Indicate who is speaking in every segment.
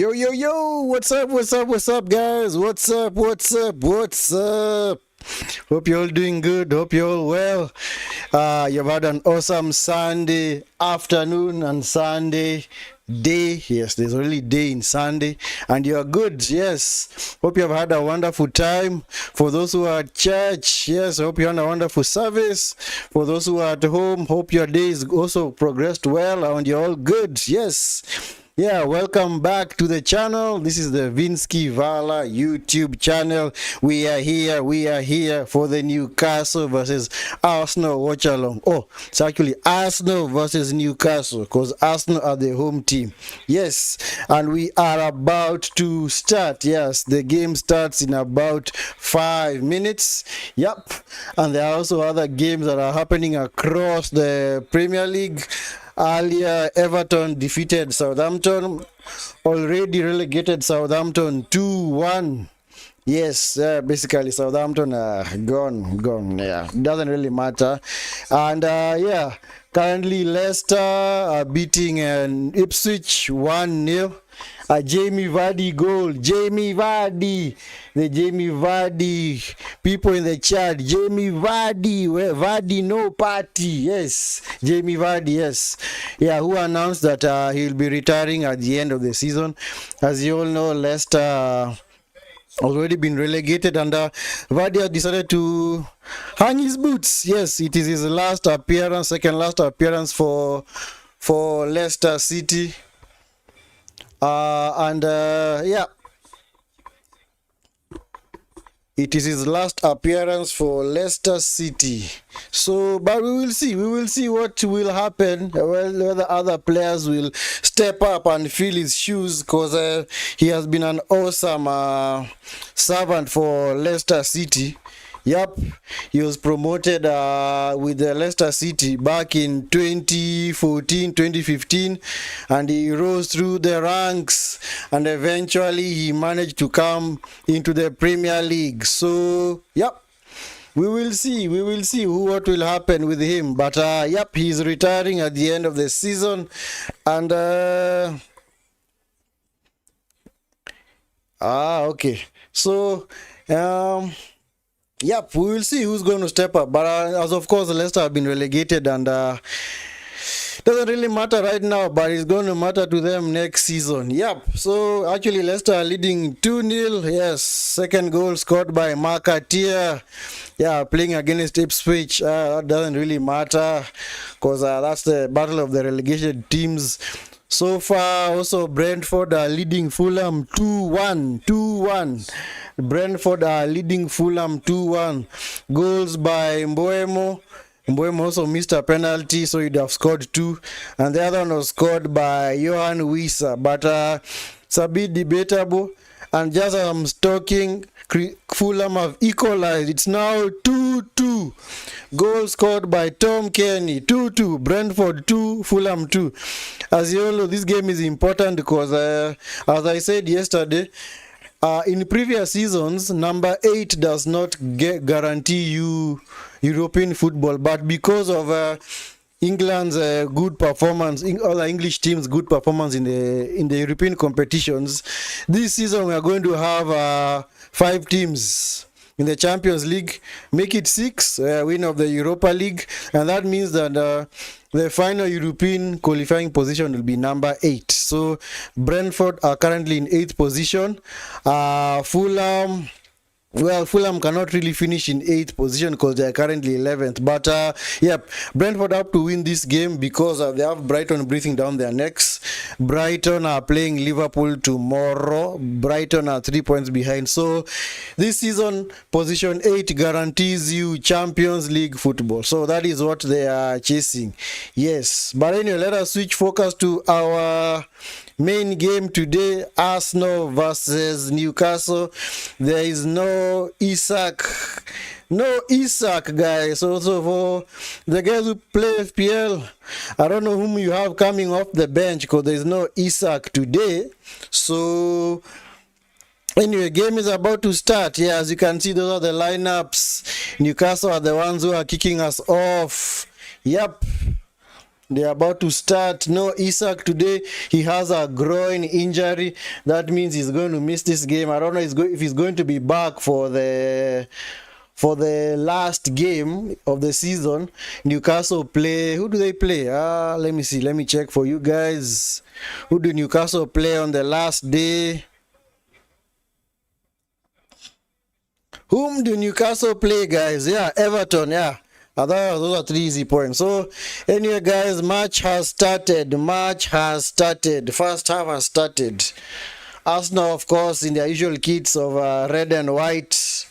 Speaker 1: Yo, yo, yo, what's up, guys? What's up? Hope you're all doing good. Hope you're all well. You've had an awesome Sunday afternoon and Sunday day. Yes, there's only day in Sunday, and you're good. Yes, hope you've had a wonderful time. For those who are at church, yes, I hope you had a wonderful service. For those who are at home, hope your day is also progressed well and you're all good. Yes. Yeah, welcome back to the channel. This is the Vinsky Vala YouTube channel. We are here for the Newcastle versus Arsenal Watchalong. Oh, it's actually Arsenal versus Newcastle because Arsenal are the home team. Yes, and we are about to start. Yes, the game starts in about 5 minutes. Yep, and there are also other games that are happening across the Premier League. Earlier, Everton defeated Southampton, already relegated Southampton 2-1. Yes, basically Southampton gone. Yeah, doesn't really matter. And yeah, currently Leicester are beating Ipswich 1-0. A Jamie Vardy goal. Jamie Vardy. The Jamie Vardy people in the chat. Jamie Vardy. Vardy no party. Yes. Jamie Vardy, yes. Yeah, who announced that he'll be retiring at the end of the season. As you all know, Leicester already been relegated, and Vardy has decided to hang his boots. Yes, it is his last appearance, second last appearance for Leicester City. Yeah, it is his last appearance for Leicester City. So, but we will see what will happen. Well, whether other players will step up and fill his shoes, because he has been an awesome servant for Leicester City. Yep, he was promoted with the Leicester City back in 2014, 2015, and he rose through the ranks, and eventually he managed to come into the Premier League. So, yep, we will see what will happen with him. But yep, he's retiring at the end of the season, and okay, so yep, we will see who's going to step up. But as of course, Leicester have been relegated, and doesn't really matter right now, but it's going to matter to them next season. Yep, so actually Leicester are leading 2-0. Yes, second goal scored by Marketeer. Yeah, playing against Ipswich. That doesn't really matter, because that's the battle of the relegated teams. So far, also Brentford are leading Fulham 2-1. Brentford are leading Fulham 2-1. Goals by Mbeumo. Mbeumo also missed a penalty, so he'd have scored 2. And the other one was scored by Johan Wissa. But it's a bit debatable. And just as I'm talking, Fulham have equalized. It's now 2-2. Goal scored by Tom Kenny. 2-2. Brentford 2, Fulham 2. As you all know, this game is important because, as I said yesterday, in previous seasons, number 8 does not guarantee you European football, but because of England's good performance, other English teams' good performance in the European competitions, this season we are going to have 5 teams in the Champions League, make it 6, win of the Europa League, and that means that the final European qualifying position will be number 8. So Brentford are currently in 8th position. Fulham cannot really finish in 8th position because they are currently 11th. But yep, Brentford have to win this game because they have Brighton breathing down their necks. Brighton are playing Liverpool tomorrow. Brighton are 3 points behind. So this season, position 8 guarantees you Champions League football. So that is what they are chasing. Yes. But anyway, let us switch focus to our main game today, Arsenal versus Newcastle. There is no Isak, guys. Also for the guys who play FPL, I don't know whom you have coming off the bench because there is no Isak today. So anyway, game is about to start. Yeah, as you can see, those are the lineups. Newcastle are the ones who are kicking us off. Yep. They're about to start. No Isak today. He has a groin injury. That means he's going to miss this game. I don't know if he's going to be back for the last game of the season. Newcastle play. Who do they play? Let me see. Let me check for you guys. Who do Newcastle play on the last day? Whom do Newcastle play, guys? Yeah, Everton. Yeah. Those are 3 easy points. So, anyway, guys, match has started. Match has started. First half has started. Arsenal, of course, in their usual kits of red and white.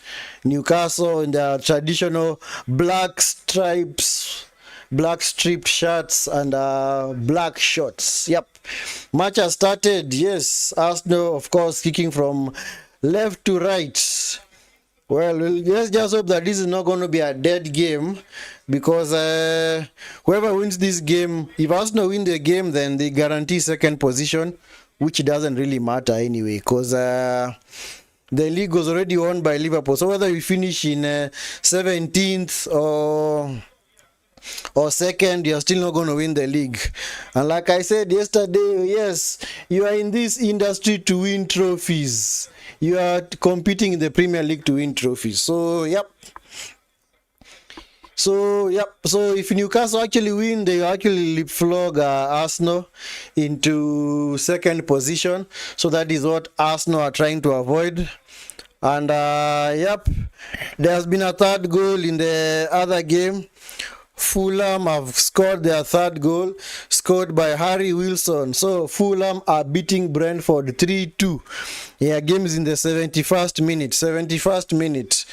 Speaker 1: Newcastle in their traditional black stripes, black striped shirts, and black shorts. Yep. Match has started. Yes. Arsenal, of course, kicking from left to right. Well, let's just hope that this is not going to be a dead game, because whoever wins this game, if Arsenal win the game, then they guarantee second position, which doesn't really matter anyway, because the league was already won by Liverpool. So whether we finish in 17th or second, you're still not going to win the league. And like I said yesterday, yes, you are in this industry to win trophies. You are competing in the Premier League to win trophies. So, yep. So if Newcastle actually win, they actually leapfrog Arsenal into second position. So that is what Arsenal are trying to avoid. And, yep, there has been a third goal in the other game. Fulham have scored their third goal, scored by Harry Wilson. So Fulham are beating Brentford 3-2. Yeah, game is in the 71st minute. 71st minute.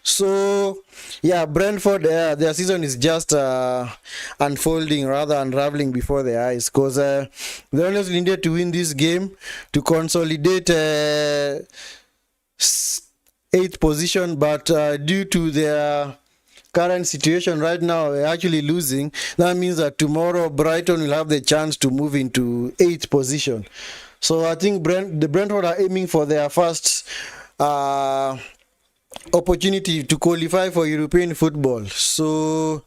Speaker 1: So yeah, Brentford, their season is just unfolding, rather unraveling before their eyes, because they only needed to win this game to consolidate 8th position, but due to their current situation right now, we're actually losing. That means that tomorrow Brighton will have the chance to move into 8th position. So I think the Brentford are aiming for their first opportunity to qualify for European football. So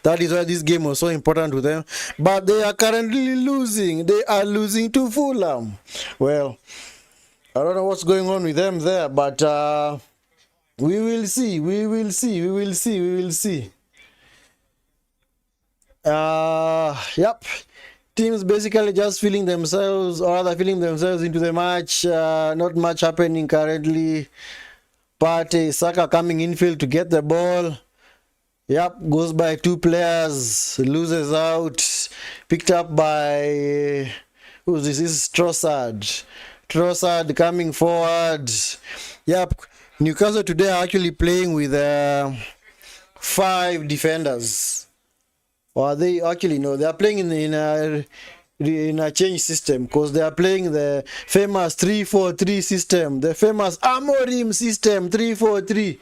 Speaker 1: that is why this game was so important to them. But they are currently losing. They are losing to Fulham. Well, I don't know what's going on with them there, but we will see. Yep. Teams basically just feeling themselves, or rather feeling themselves into the match. Not much happening currently. Partey, Saka coming infield to get the ball. Yep, goes by 2 players, loses out. Picked up by, who's this? This is Trossard. Trossard coming forward. Yep. Newcastle today are actually playing with 5 defenders. Or they actually, no, they are playing in a change system, because they are playing the famous 3-4-3 system, the famous Amorim system 3-4-3,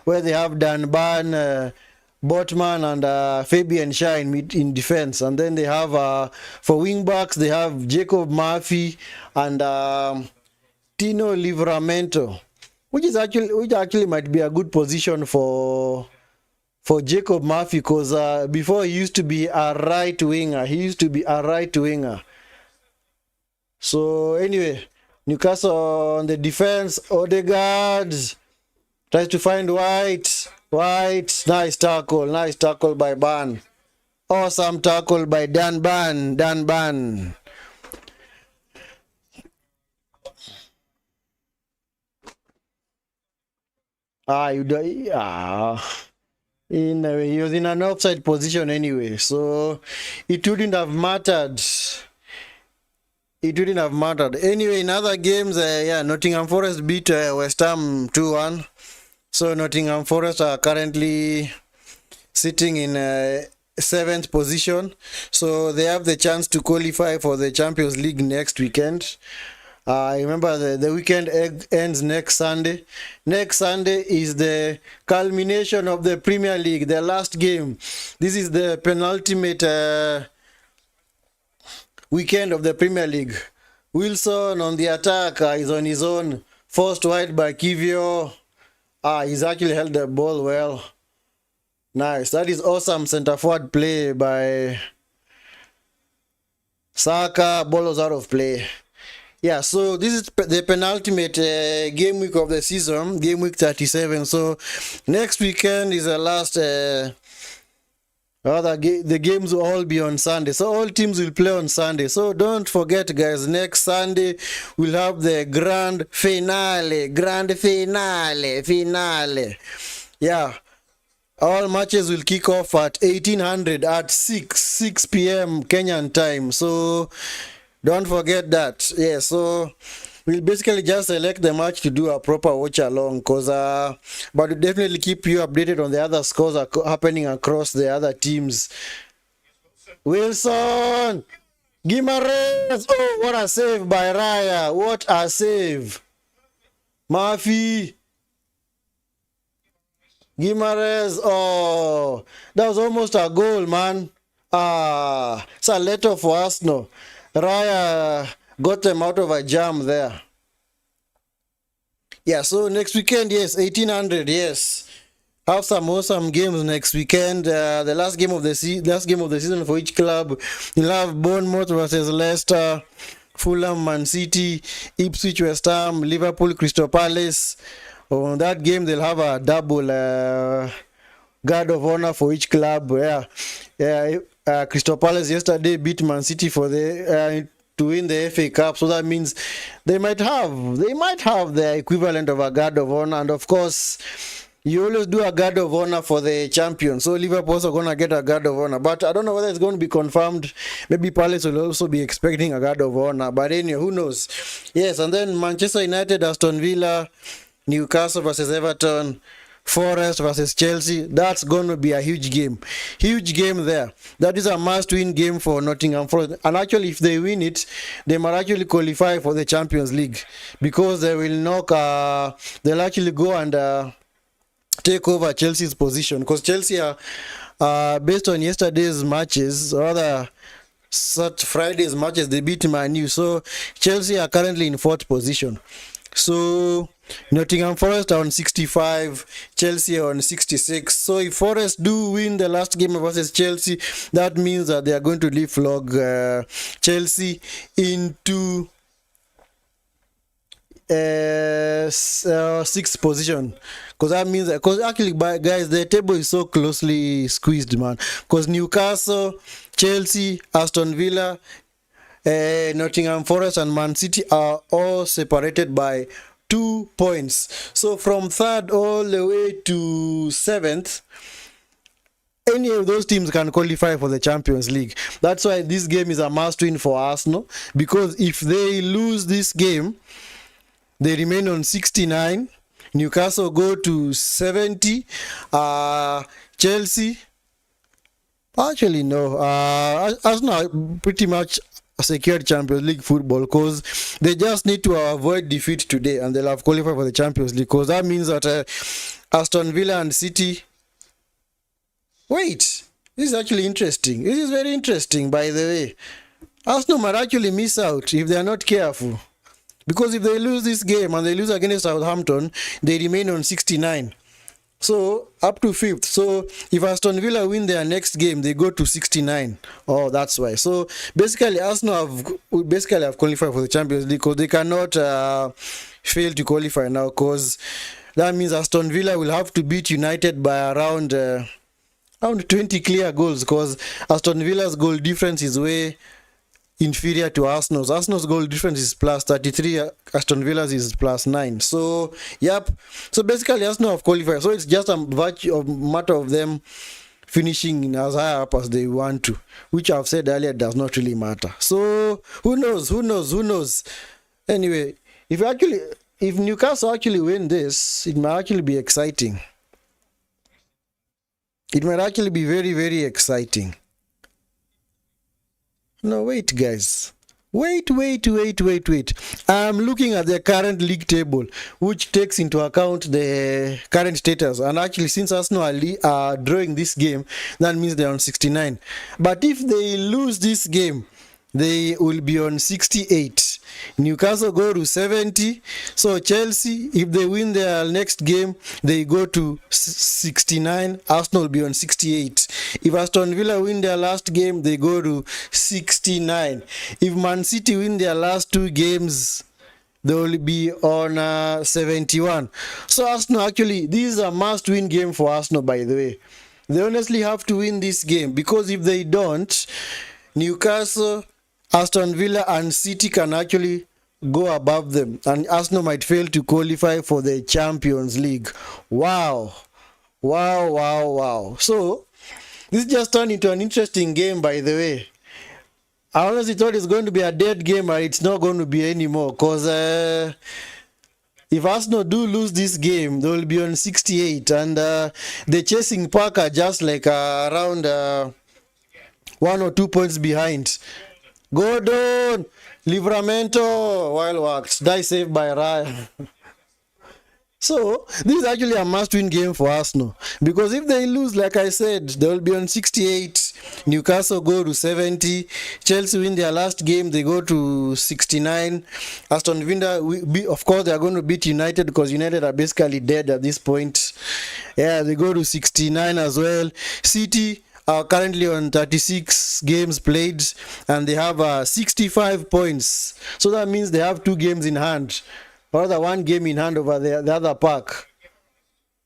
Speaker 1: where they have Danban, Botman, and Fabian Schär in defense. And then they have, for wing backs, they have Jacob Murphy and Tino Livramento, which actually might be a good position for Jacob Murphy, because before he used to be a right winger. So anyway, Newcastle on the defense. Odegaard tries to find White. Nice tackle by Ban. Awesome tackle by Dan Ban. He was in an offside position anyway, so it wouldn't have mattered. Anyway, in other games, Nottingham Forest beat West Ham 2-1. So Nottingham Forest are currently sitting in 7th position. So they have the chance to qualify for the Champions League next weekend. Remember, the weekend ends next Sunday. Next Sunday is the culmination of the Premier League, the last game. This is the penultimate weekend of the Premier League. Wilson on the attack is on his own. Forced wide by Kivio. He's actually held the ball well. Nice. That is awesome centre forward play by Saka, ball was out of play. Yeah, so this is the penultimate game week of the season, game week 37. So next weekend is the last. The games will all be on Sunday, so all teams will play on Sunday. So don't forget, guys. Next Sunday we'll have the grand finale. Yeah, all matches will kick off at 1800 at 6 p.m. Kenyan time. So don't forget that. Yeah, so we'll basically just select the match to do a proper watch along, but we'll definitely keep you updated on the other scores happening across the other teams. Wilson! Guimaraes! Oh, what a save by Raya! What a save! Murphy! Guimaraes! Oh, that was almost a goal, man. It's a letter for Arsenal. Raya got them out of a jam there. Yeah, so next weekend, yes, 1800, yes. Have some awesome games next weekend. The last game of the season for each club. You'll have Bournemouth versus Leicester, Fulham, Man City, Ipswich, West Ham, Liverpool, Crystal Palace. On that game, they'll have a double guard of honor for each club. Crystal Palace yesterday beat Man City for the to win the FA Cup, so that means they might have the equivalent of a guard of honor. And of course, you always do a guard of honor for the champion, so Liverpool also gonna get a guard of honor, but I don't know whether it's going to be confirmed. Maybe Palace will also be expecting a guard of honor, but anyway, who knows. Yes, and then Manchester United, Aston Villa, Newcastle versus Everton, Forest versus Chelsea. That's going to be a huge game there. That is a must-win game for Nottingham Forest. And actually, if they win it, they might actually qualify for the Champions League, because they will they'll actually go and take over Chelsea's position. Because Chelsea are, based on yesterday's matches, or rather Friday's matches, they beat Man U. So Chelsea are currently in 4th position. So Nottingham Forest are on 65, Chelsea are on 66. So if Forest do win the last game versus Chelsea, that means that they are going to leapfrog Chelsea into 6th position. Because that means that, because actually, guys, the table is so closely squeezed, man. Because Newcastle, Chelsea, Aston Villa, Nottingham Forest and Man City are all separated by 2 points. So from 3rd all the way to 7th, any of those teams can qualify for the Champions League. That's why this game is a must-win for Arsenal, because if they lose this game, they remain on 69. Newcastle go to 70. Chelsea, actually no, Arsenal pretty much secured Champions League football, because they just need to avoid defeat today and they'll have qualified for the Champions League, because that means that Aston Villa and City. Wait, this is actually interesting. This is very interesting, by the way. Arsenal might actually miss out if they are not careful, because if they lose this game and they lose against Southampton, they remain on 69. So up to 5th. So if Aston Villa win their next game, they go to 69. Oh, that's why. So basically, Arsenal have qualified for the Champions League, because they cannot fail to qualify now, because that means Aston Villa will have to beat United by around 20 clear goals, because Aston Villa's goal difference is way inferior to Arsenal's. Arsenal's goal difference is plus 33, Aston Villa's is plus 9. So, yep. So basically, Arsenal have qualified. So it's just a matter of them finishing as high up as they want to, which I've said earlier does not really matter. So who knows? Anyway, if Newcastle actually win this, it might actually be exciting. It might actually be very, very exciting. No, wait, guys. Wait. I'm looking at the current league table, which takes into account the current status. And actually, since Arsenal are drawing this game, that means they're on 69. But if they lose this game, they will be on 68. Newcastle go to 70. So Chelsea, if they win their next game, they go to 69. Arsenal will be on 68. If Aston Villa win their last game, they go to 69. If Man City win their last two games, they will be on 71. So Arsenal, actually, this is a must-win game for Arsenal, by the way. They honestly have to win this game, because if they don't, Newcastle, Aston Villa and City can actually go above them, and Arsenal might fail to qualify for the Champions League. Wow. Wow, wow, wow. So, this just turned into an interesting game, by the way. I honestly thought it's going to be a dead game, but it's not going to be anymore, because if Arsenal do lose this game, they will be on 68, and the chasing pack are just like around 1 or 2 points behind. Gordon, Livramento, wild works, die saved by Ryan. So, this is actually a must-win game for Arsenal, because if they lose, like I said, they will be on 68, Newcastle go to 70, Chelsea win their last game, they go to 69, Aston Villa, of course, they are going to beat United, because United are basically dead at this point. Yeah, they go to 69 as well. City are currently on 36 games played, and they have 65 points. So that means they have 2 games in hand, or the 1 game in hand over the other pack.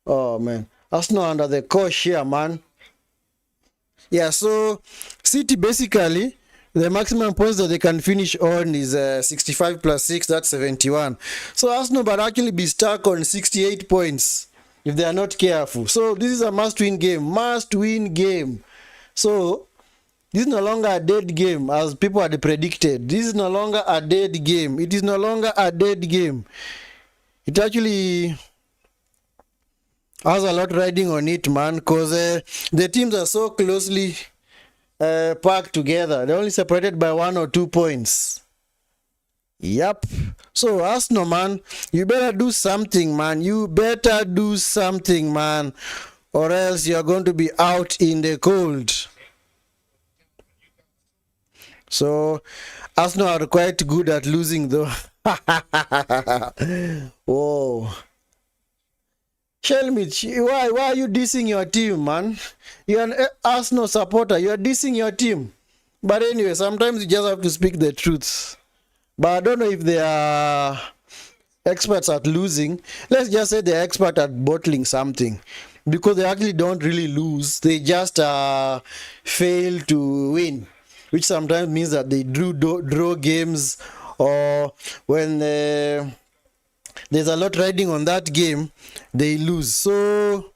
Speaker 1: Oh man, Arsenal under the coach here, man. Yeah, so City, basically the maximum points that they can finish on is 65 plus 6, that's 71. So Arsenal would actually be stuck on 68 points if they are not careful. So this is a must-win game. So this is no longer a dead game as people had predicted. This is no longer a dead game. It is no longer a dead game. It actually has a lot riding on it, man, because the teams are so closely packed together. They're only separated by 1 or 2 points. Yep. So Arsenal, man, you better do something, man. You better do something, man, or else you're going to be out in the cold. So Arsenal are quite good at losing, though. Whoa. Shelmich, why are you dissing your team, man? You're an Arsenal supporter. You're dissing your team. But anyway, sometimes you just have to speak the truth. But I don't know if they are experts at losing. Let's just say they're expert at bottling something, because they actually don't really lose. They just fail to win, which sometimes means that they draw games, or when there's a lot riding on that game, they lose. So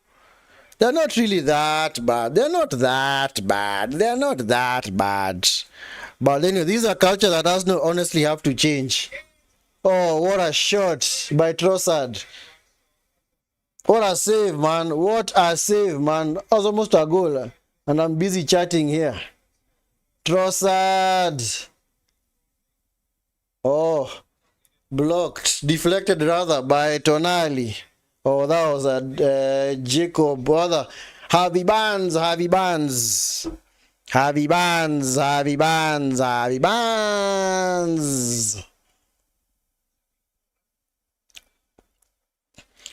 Speaker 1: they're not really that bad. They're not that bad. But anyway, these are culture that Arsenal honestly have to change. Oh, what a shot by Trossard. What a save, man. What a save, man. That was almost a goal. And I'm busy chatting here. Trossard. Oh, blocked. Deflected rather by Tonali. Oh, that was a Jacob. Brother. Harvey Barnes.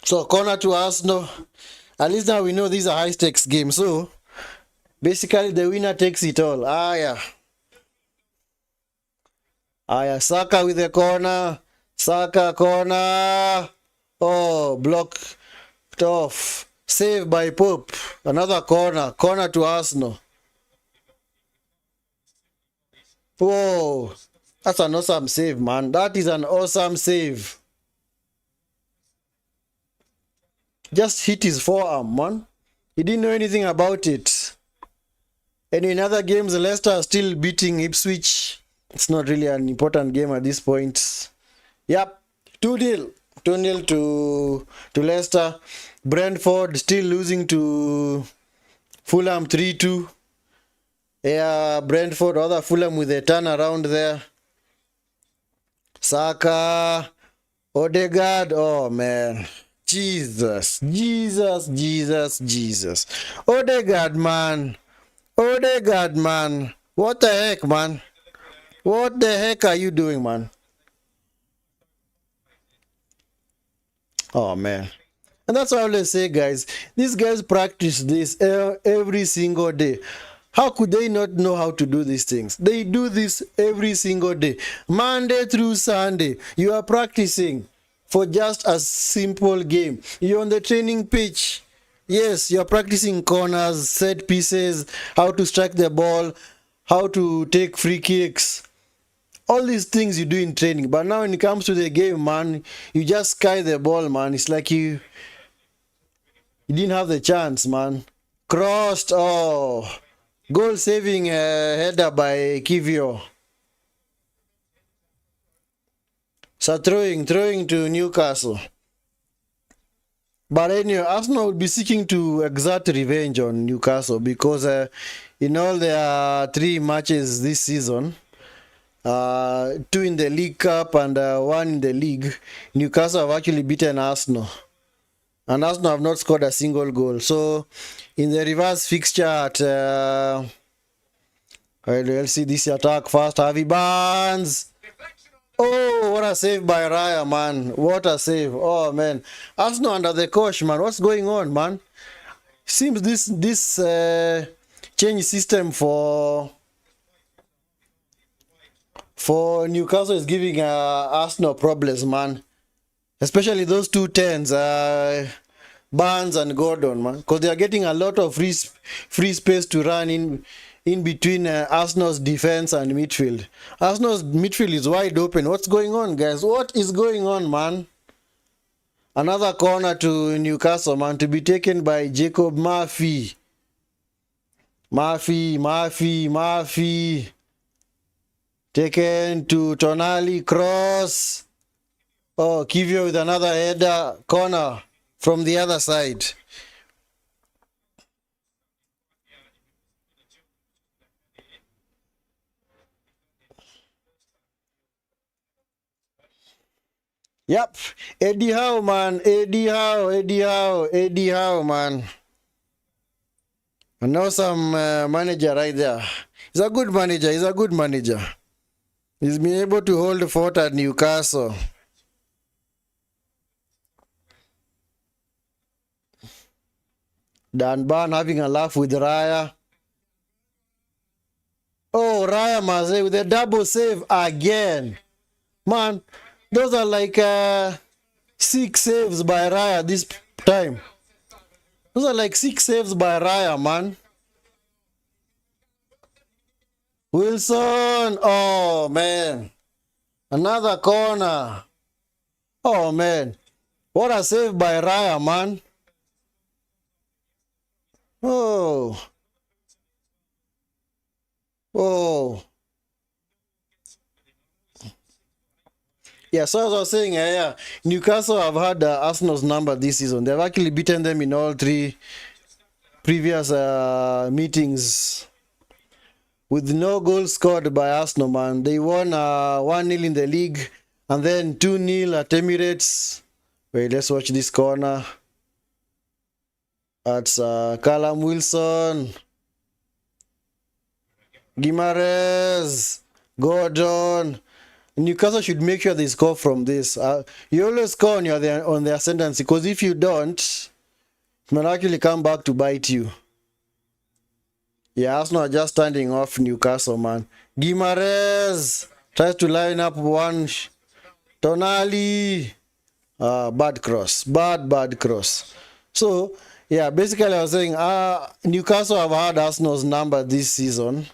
Speaker 1: So corner to Arsenal. At least now we know these are high stakes games. So basically the winner takes it all. Saka with the corner. Saka corner. Oh, blocked off. Save by Pope. Another corner. Corner to Arsenal. Whoa. That's an awesome save, man. That is an awesome save. Just hit his forearm, man. He didn't know anything about it. And in other games, Leicester are still beating Ipswich. It's not really an important game at this point. Yep. 2-0. 2-0 to Leicester. Brentford still losing to Fulham 3-2. Yeah, Brentford, other Fulham with a turnaround there. Saka, Odegaard, oh man. Jesus. Odegaard, man. What the heck, man? What the heck are you doing, man? Oh man. And that's why I always say, guys, these guys practice this every single day. How could they not know how to do these things? They do this every single day. Monday through Sunday, you are practicing for just a simple game. You're on the training pitch. Yes, you're practicing corners, set pieces, how to strike the ball, how to take free kicks. All these things you do in training. But now when it comes to the game, man, you just sky the ball, man. It's like you didn't have the chance, man. Crossed, oh. Goal saving header by Kivio. So throwing to Newcastle. But anyway, Arsenal will be seeking to exert revenge on Newcastle because in all their 3 matches this season, 2 in the League Cup and 1 in the league, Newcastle have actually beaten Arsenal. And Arsenal have not scored a single goal. So, in the reverse fixture at... we'll see this attack first. Harvey Barnes. Oh, what a save by Raya, man. What a save. Oh, man. Arsenal under the coach, man. What's going on, man? Seems this change system for Newcastle is giving Arsenal problems, man. Especially those 2 10s, Barnes and Gordon, man. Because they are getting a lot of free space to run in between Arsenal's defense and midfield. Arsenal's midfield is wide open. What's going on, guys? What is going on, man? Another corner to Newcastle, man, to be taken by Jacob Murphy. Murphy. Taken to Tonali, cross. Oh, Kivio with another header, corner from the other side. Yep, Eddie Howe, man. Eddie Howe, man. An awesome manager right there. He's a good manager. He's been able to hold the fort at Newcastle. Dan Ban having a laugh with Raya. Oh, Raya Maze with a double save again. Man, those are like 6 saves by Raya this time. Those are like 6 saves by Raya, man. Wilson. Oh, man. Another corner. Oh, man. What a save by Raya, man. Oh. Yeah, so as I was saying, Newcastle have had Arsenal's number this season. They've actually beaten them in all 3 previous meetings with no goals scored by Arsenal, man. They won 1-0 in the league and then 2-0 at Emirates. Wait, let's watch this corner. That's Callum Wilson, Guimaraes, Gordon. Newcastle should make sure they score from this. You always score on the ascendancy, because if you don't, it might actually come back to bite you. Yeah, Arsenal are just standing off Newcastle, man. Guimaraes tries to line up one. Tonali. Bad cross. Bad cross. So, yeah, basically I was saying Newcastle have had Arsenal's number this season.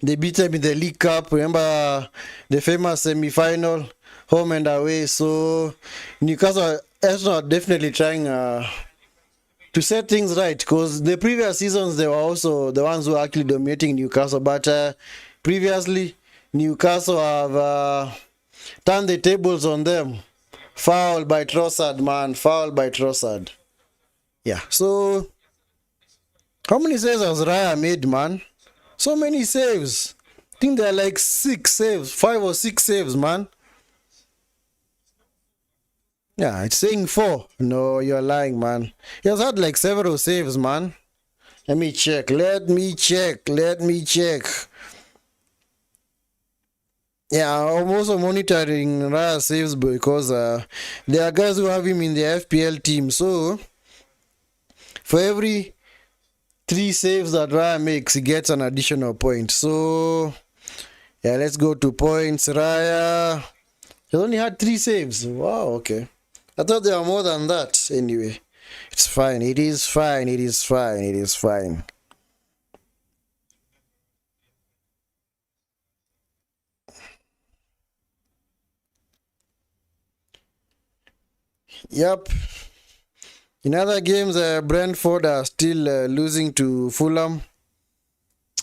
Speaker 1: They beat them in the League Cup. Remember the famous semi-final, home and away. So Newcastle, Arsenal are definitely trying to set things right, because the previous seasons they were also the ones who were actually dominating Newcastle. But previously, Newcastle have turned the tables on them. Foul by Trossard, man. Foul by Trossard. Yeah. So, how many saves has Raya made, man? So many saves. I think they're like 6 saves. 5 or 6 saves, man. Yeah, it's saying 4. No, you're lying, man. He has had like several saves, man. Let me check. Yeah, I'm also monitoring Raya saves because there are guys who have him in the FPL team. So for every 3 saves that Raya makes, he gets an additional point. So yeah, let's go to points. Raya, he only had 3 saves. Wow, okay. I thought there were more than that. Anyway, it's fine. It is fine. It is fine. It is fine. Yep. In other games, Brentford are still losing to Fulham.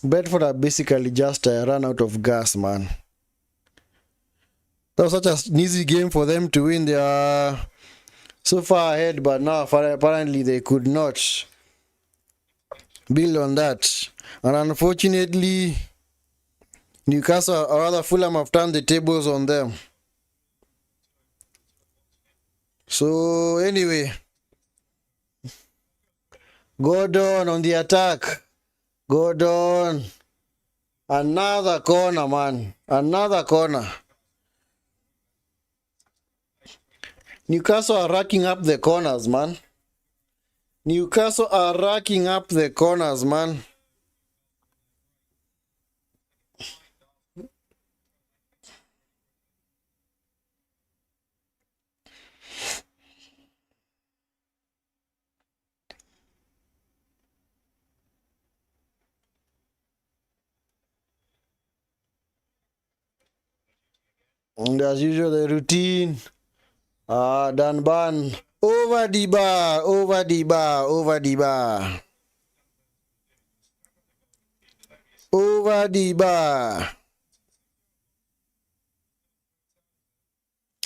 Speaker 1: Brentford are basically just run out of gas, man. That was such an easy game for them to win. They are so far ahead, but now apparently they could not build on that. And unfortunately, Newcastle, or rather Fulham, have turned the tables on them. So anyway, Gordon on the attack. Gordon. Another corner, man. Another corner. Newcastle are racking up the corners, man. Newcastle are racking up the corners, man. And as usual, the routine. Danban. Over the bar, over the bar, over the bar. Over the bar.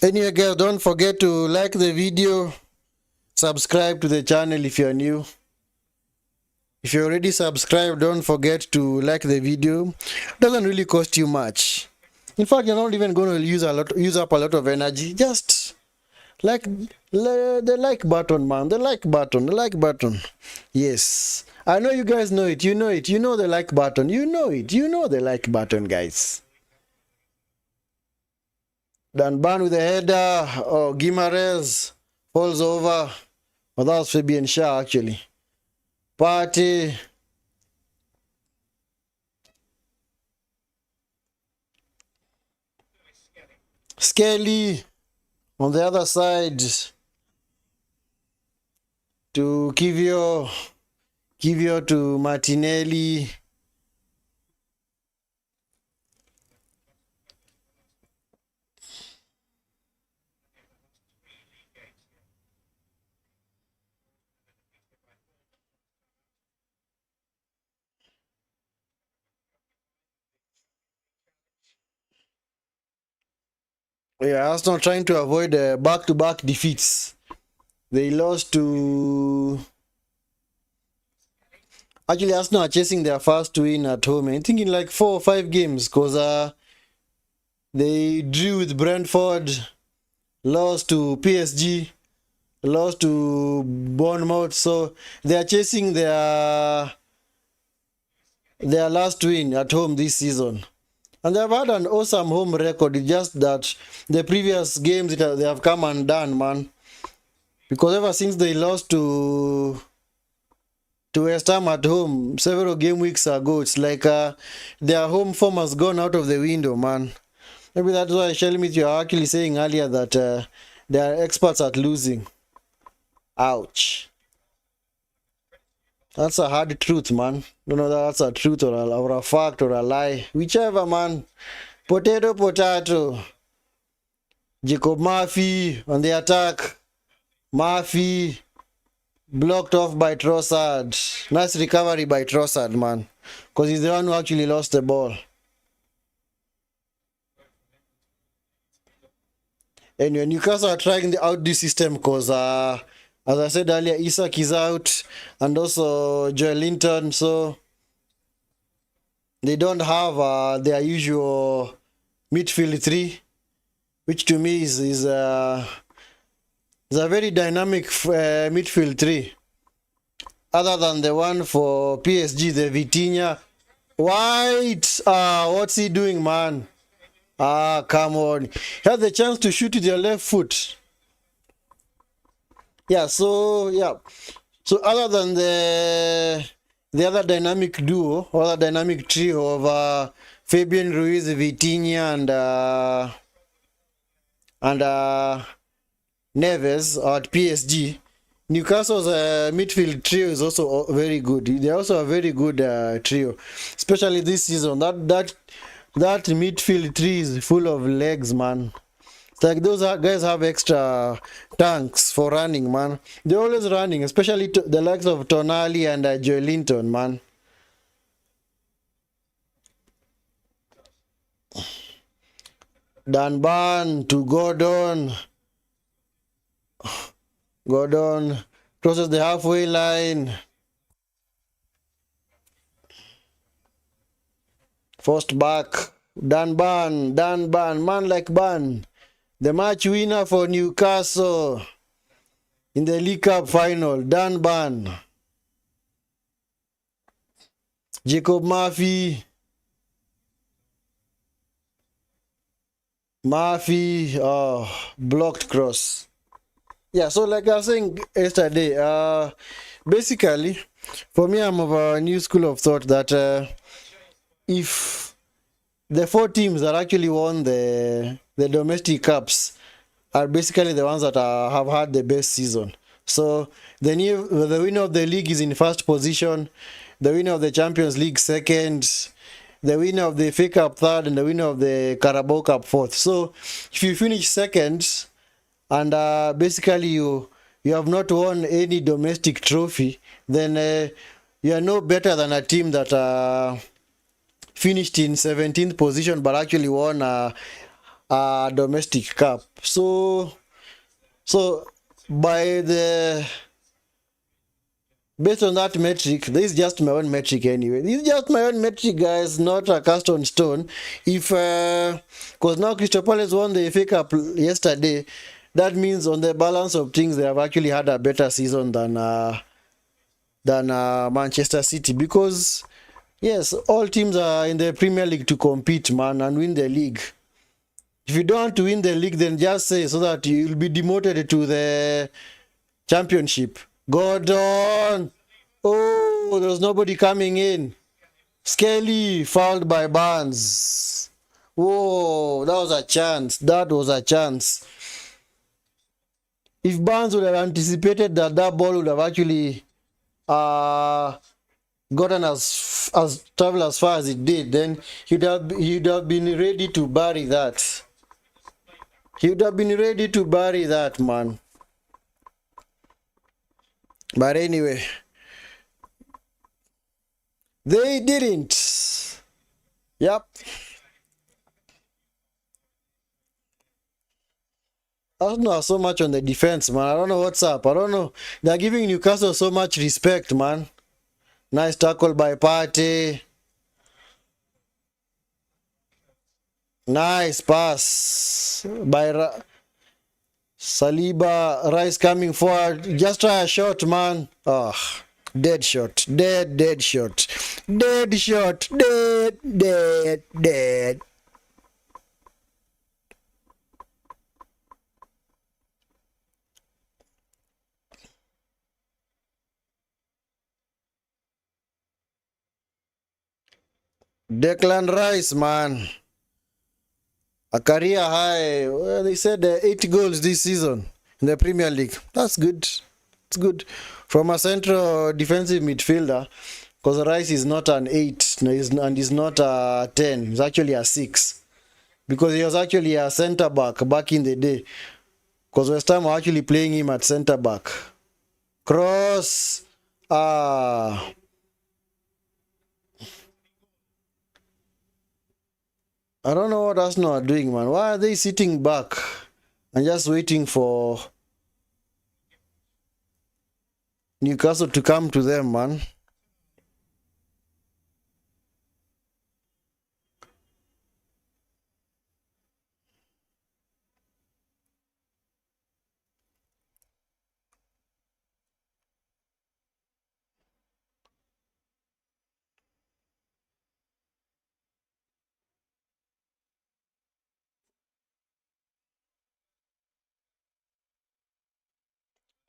Speaker 1: Anyway, guys, don't forget to like the video. Subscribe to the channel if you're new. If you're already subscribed, don't forget to like the video. Doesn't really cost you much. In fact, you're not even going to use up a lot of energy. Just like the like button, man. The like button. The like button. Yes. I know you guys know it. You know it. You know the like button. You know it. You know the like button, guys. Danban with the header. Oh, Guimaraes falls over. Oh, that was Fabian Shaw, actually. Party. Skelly on the other side to Kivio to Martinelli. Yeah, Arsenal trying to avoid back-to-back defeats. They lost to... Actually, Arsenal are chasing their first win at home. I think in like 4 or 5 games because they drew with Brentford, lost to PSG, lost to Bournemouth. So they are chasing their last win at home this season. And they've had an awesome home record. It's just that the previous games they have come undone, man. Because ever since they lost to West Ham at home several game weeks ago, it's like their home form has gone out of the window, man. Maybe that's why Shelmith, you are actually saying earlier that they are experts at losing. Ouch. That's a hard truth, man. Don't know that that's a truth or a fact or a lie. Whichever, man. Potato, potato. Jacob Murphy on the attack. Murphy blocked off by Trossard. Nice recovery by Trossard, man. Because he's the one who actually lost the ball. Anyway, Newcastle are trying out this system because, as I said earlier, Isak is out and also Joel Linton. So they don't have their usual midfield 3, which to me is a very dynamic midfield 3. Other than the one for PSG, the Vitinha. White! What's he doing, man? Ah, come on. You have the chance to shoot with your left foot. Yeah. So other than the other dynamic duo, or other dynamic trio of Fabian Ruiz, Vitinha, and Neves at PSG, Newcastle's midfield trio is also very good. They're also a very good trio, especially this season. That midfield three is full of legs, man. It's like those guys have extra tanks for running, man. They're always running, especially the likes of Tonali and Joe Linton, man. Danban to Gordon. Gordon crosses the halfway line. First back. Danban, man like Ban. The match winner for Newcastle in the League Cup final. Danban. Jacob Murphy, blocked cross. Yeah, so like I was saying yesterday, basically, for me, I'm of a new school of thought that if the four teams that actually won the domestic cups are basically the ones that have had the best season. So the winner of the league is in first position, the winner of the Champions League second, the winner of the FA Cup third, and the winner of the Carabao Cup fourth. So if you finish second and basically you have not won any domestic trophy, then you are no better than a team that finished in 17th position but actually won a domestic cup. So by the based on that metric, this is just my own metric anyway. This is just my own metric, guys, not a cast on stone. If because now Crystal Palace won the FA Cup yesterday, that means on the balance of things they have actually had a better season than Manchester City, because yes, all teams are in the Premier League to compete, man, and win the league. If you don't want to win the league, then just say so that you'll be demoted to the championship. Gordon! Oh, there was nobody coming in. Skelly fouled by Barnes. Whoa, that was a chance. That was a chance. If Barnes would have anticipated that that ball would have actually uh, gotten as travel as far as it did, then he'd have been ready to bury that. He would have been ready to bury that, man. But anyway, they didn't. Yep. Arsenal are so much on the defense, man. I don't know what's up. I don't know. They're giving Newcastle so much respect, man. Nice tackle by Partey. Nice pass by Saliba. Rice coming forward. Just try a shot, man. Oh, dead shot. Dead shot. Dead shot. Dead. Declan Rice, man. A career high. Well, they said 8 goals this season in the Premier League. That's good. It's good. From a central defensive midfielder, because Rice is not an 8 and he's not a 10. He's actually a 6. Because he was actually a centre back in the day. Because West Ham were actually playing him at centre back. Cross. Ah. I don't know what Arsenal are doing, man. Why are they sitting back and just waiting for Newcastle to come to them, man?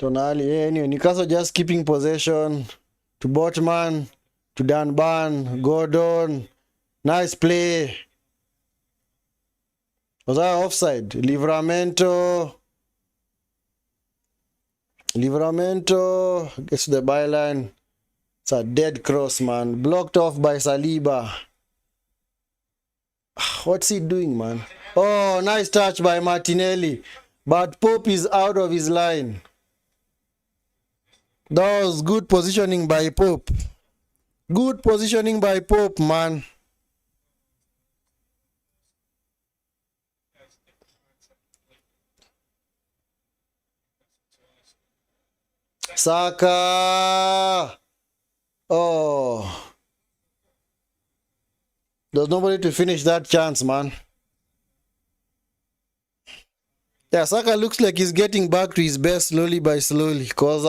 Speaker 1: Tonali. Anyway, Newcastle just keeping possession to Botman, to Danban, Gordon. Nice play. Was that offside? Livramento gets to the byline. It's a dead cross, man. Blocked off by Saliba. What's he doing, man? Oh, nice touch by Martinelli. But Pope is out of his line. That was good positioning by Pope. Good positioning by Pope, man. Saka. Oh. There's nobody to finish that chance, man. Yeah, Saka looks like he's getting back to his best slowly by slowly. Because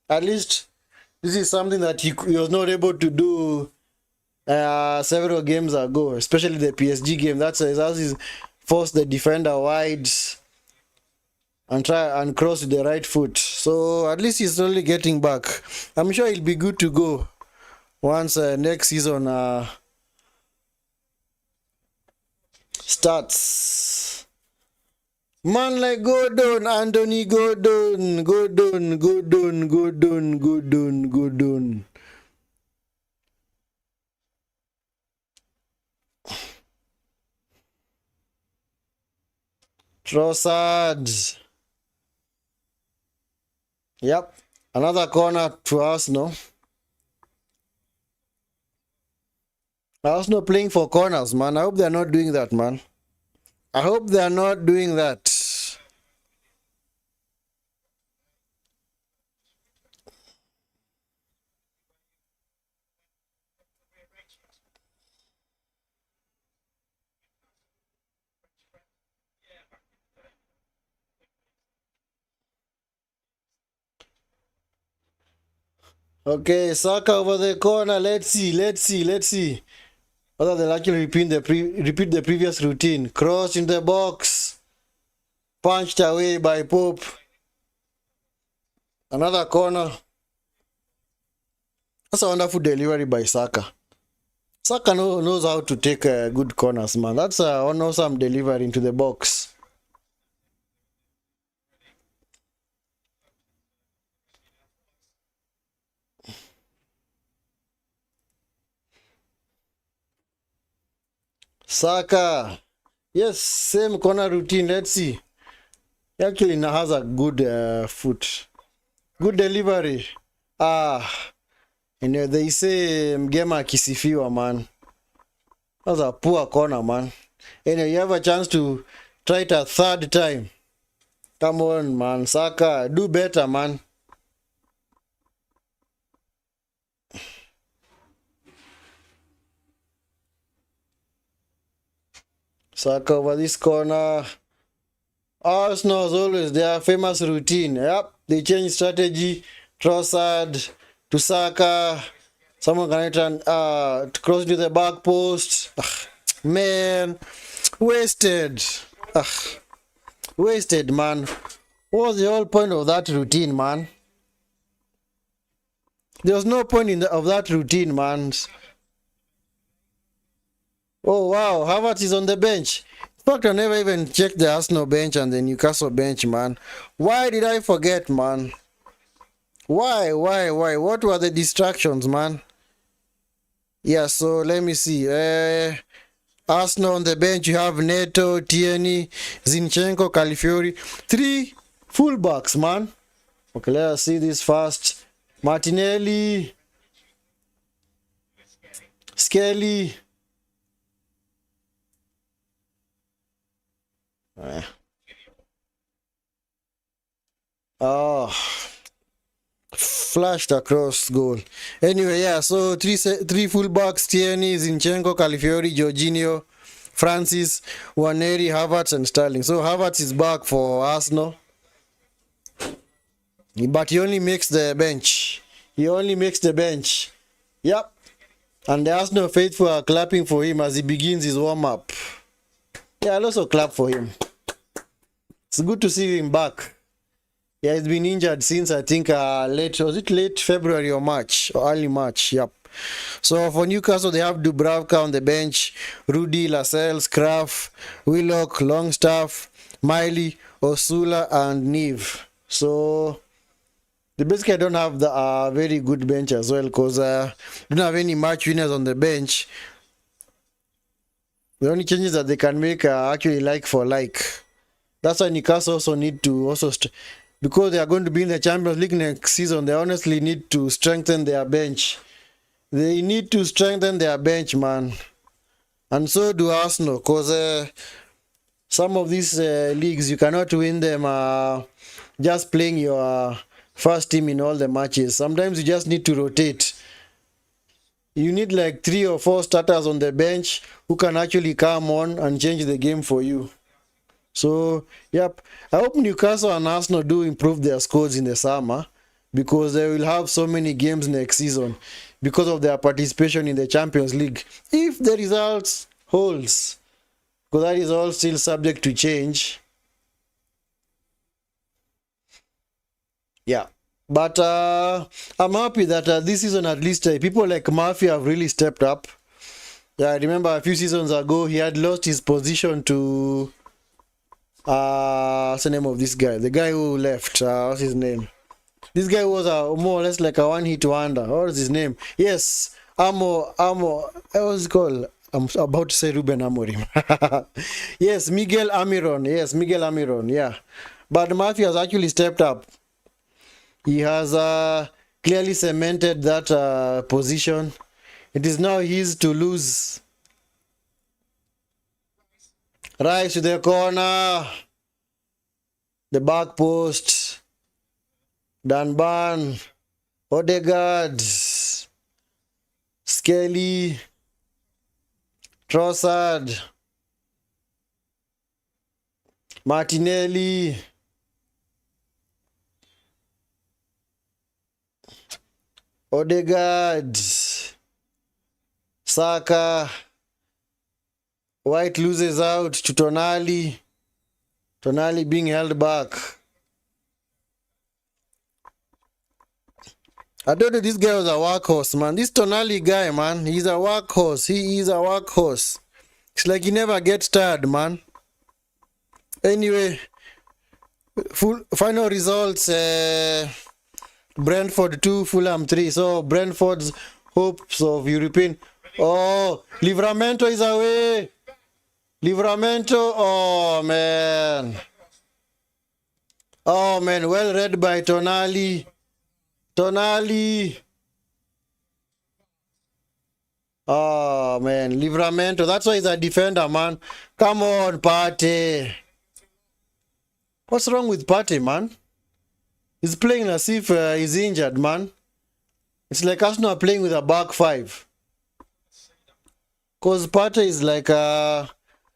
Speaker 1: at least this is something that he was not able to do several games ago. Especially the PSG game. That's his force the defender wide and try and cross with the right foot. So at least he's slowly getting back. I'm sure he'll be good to go once next season starts. Man like Gordon, Anthony Gordon. Trossard. Yep, another corner to Arsenal. Arsenal playing for corners, man. I hope they're not doing that, man. I hope they're not doing that. Okay, Saka over the corner. Let's see. Whether they'll actually repeat the previous routine. Cross in the box. Punched away by Pope. Another corner. That's a wonderful delivery by Saka. Saka knows how to take good corners, man. That's an awesome delivery into the box. Saka. Yes, same corner routine. Let's see. He actually now has a good foot. Good delivery. You know, they say Mgema akisifiwa, man. That's a poor corner, man. Anyway, you have a chance to try it a third time. Come on, man. Saka, do better, man. Saka over this corner. Arsenal as always, their famous routine. Yep, they change strategy. Trossard to Saka. Someone can turn cross to the back post. Man, wasted. Wasted, man. What was the whole point of that routine, man? There was no point of that routine, man. Oh wow, Havertz is on the bench. In fact, I never even checked the Arsenal bench and the Newcastle bench, man. Why did I forget, man? Why? What were the distractions, man? Yeah, so let me see. Arsenal on the bench, you have Neto, Tierney, Zinchenko, Calafiori. 3 fullbacks, man. Okay, let us see this fast. Martinelli, Skelly. Flashed across goal. Anyway, yeah, so three fullbacks: Tierney, Zinchenko, Calafiori, Jorginho, Francis, Waneri, Havertz, and Sterling. So Havertz is back for Arsenal, but he only makes the bench. Yep. And the Arsenal faithful are clapping for him as he begins his warm-up. Yeah, I'll also clap for him. It's good to see him back. Yeah, he's been injured since I think late February or March or early March. Yep. So for Newcastle, they have Dubravka on the bench, Rudy, Lascelles, Kraft, Willock, Longstaff, Miley, Osula, and Neve. So they basically don't have the very good bench as well because don't have any match winners on the bench. The only changes that they can make are actually like for like. That's why Newcastle also need to because they are going to be in the Champions League next season. They honestly need to strengthen their bench. They need to strengthen their bench, man. And so do Arsenal, because some of these leagues, you cannot win them just playing your first team in all the matches. Sometimes you just need to rotate. You need like 3 or 4 starters on the bench who can actually come on and change the game for you. So, yep. I hope Newcastle and Arsenal do improve their scores in the summer because they will have so many games next season because of their participation in the Champions League. If the results holds, because that is all still subject to change. Yeah. But I'm happy that this season at least people like Murphy have really stepped up. Yeah, I remember a few seasons ago he had lost his position to what's the name of this guy? The guy who left. What's his name? This guy was more or less like a one-hit wonder. What is his name? Yes, Amo. What was it called? I'm about to say Ruben Amorim. Yes, Miguel Amiron. Yes, Miguel Amiron. Yeah, but Murphy has actually stepped up. He has clearly cemented that position. It is now his to lose. Rice to the corner. The back post. Danban. Odegaard. Skelly. Trossard. Martinelli. Odegaard. Saka. White loses out to Tonali. Tonali being held back. I told you this guy was a workhorse, man. This Tonali guy, man, he's a workhorse. He is a workhorse. It's like he never gets tired, man. Anyway, final results. Brentford 2, Fulham 3. So Brentford's hopes of European. Oh, Livramento is away. Livramento, oh man. Oh man, well read by Tonali. Tonali. Oh man, Livramento. That's why he's a defender, man. Come on, Partey. What's wrong with Partey, man? He's playing as if he's injured, man. It's like Arsenal playing with a back 5. Because Partey is like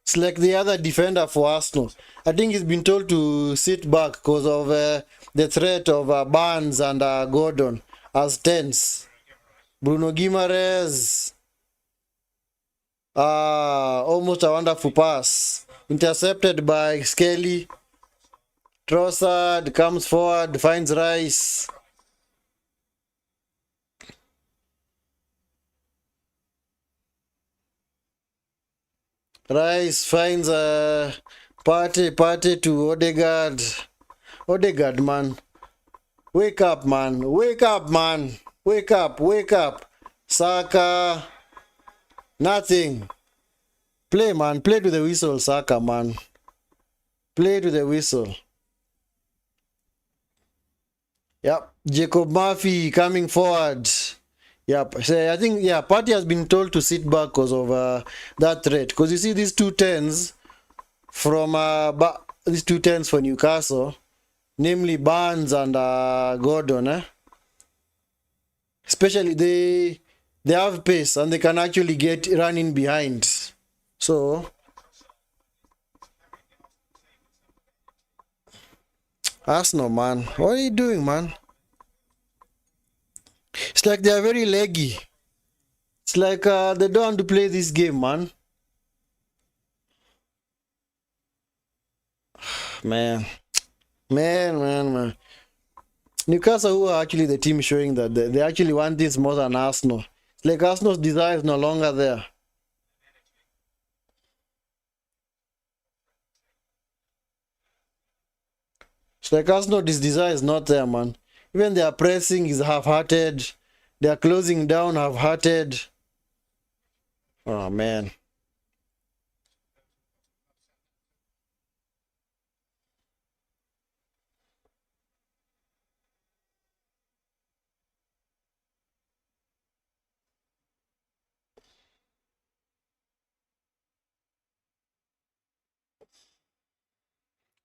Speaker 1: it's like the other defender for Arsenal. I think he's been told to sit back because of the threat of Barnes and Gordon as 10s. Bruno Guimaraes. Almost a wonderful pass. Intercepted by Skelly. Trossard comes forward, finds Rice. Rice finds Partey to Odegaard. Odegaard, man. Wake up, man. Wake up, man. Wake up, wake up. Saka. Nothing. Play, man. Play to the whistle, Saka, man. Play to the whistle. Yep. Jacob Murphy coming forward. Yep. So I think, yeah, Partey has been told to sit back because of that threat. Because you see these 2 10s from these 2 10s for Newcastle, namely Barnes and Gordon. Especially they have pace and they can actually get running behind. So Arsenal, man, what are you doing, man? It's like they are very leggy. It's like they don't want to play this game, man. Man, Man. Newcastle, who are actually the team showing that they actually want this more than Arsenal. It's like Arsenal's desire is no longer there. It's like Arsenal's desire is not there, man. Even their pressing is half-hearted. Their closing down half-hearted. Oh, man.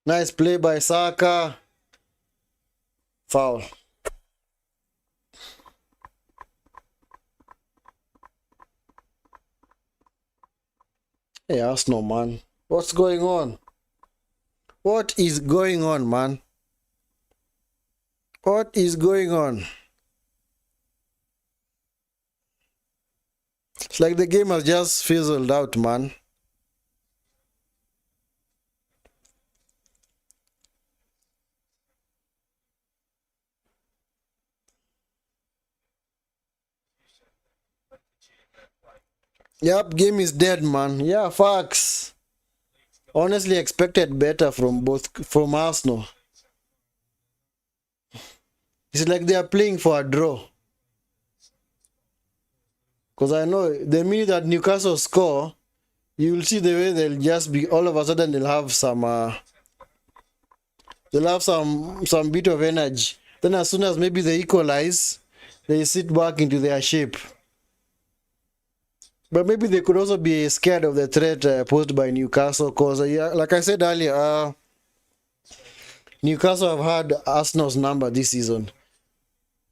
Speaker 1: Nice play by Saka. Foul. Hey, Arsenal, man. What's going on? What is going on, man? What is going on? It's like the game has just fizzled out, man. Yep, game is dead, man. Yeah, facts. Honestly, expected better from Arsenal. It's like they are playing for a draw. Because I know the minute that Newcastle score, you will see the way they'll just be all of a sudden they'll have some bit of energy. Then as soon as maybe they equalize, they sit back into their shape. But maybe they could also be scared of the threat posed by Newcastle because, like I said earlier, Newcastle have had Arsenal's number this season.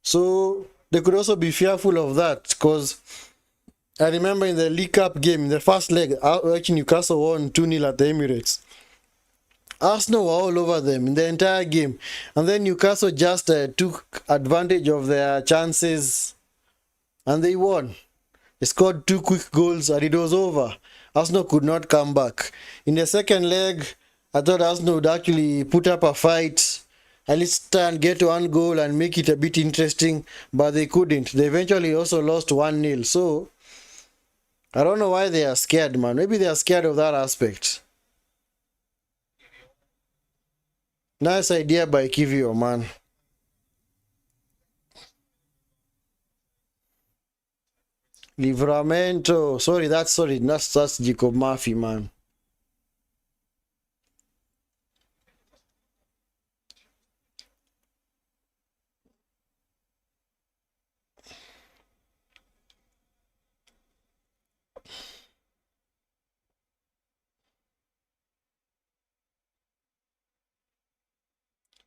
Speaker 1: So they could also be fearful of that because I remember in the League Cup game, in the first leg, actually Newcastle won 2-0 at the Emirates. Arsenal were all over them in the entire game. And then Newcastle just took advantage of their chances and they won. They scored 2 quick goals and it was over. Arsenal could not come back. In the second leg, I thought Arsenal would actually put up a fight, at least try and get 1 goal and make it a bit interesting, but they couldn't. They eventually also lost 1-0. So, I don't know why they are scared, man. Maybe they are scared of that aspect. Nice idea by Kivio, man. Livramento. That's Jacob Murphy, man.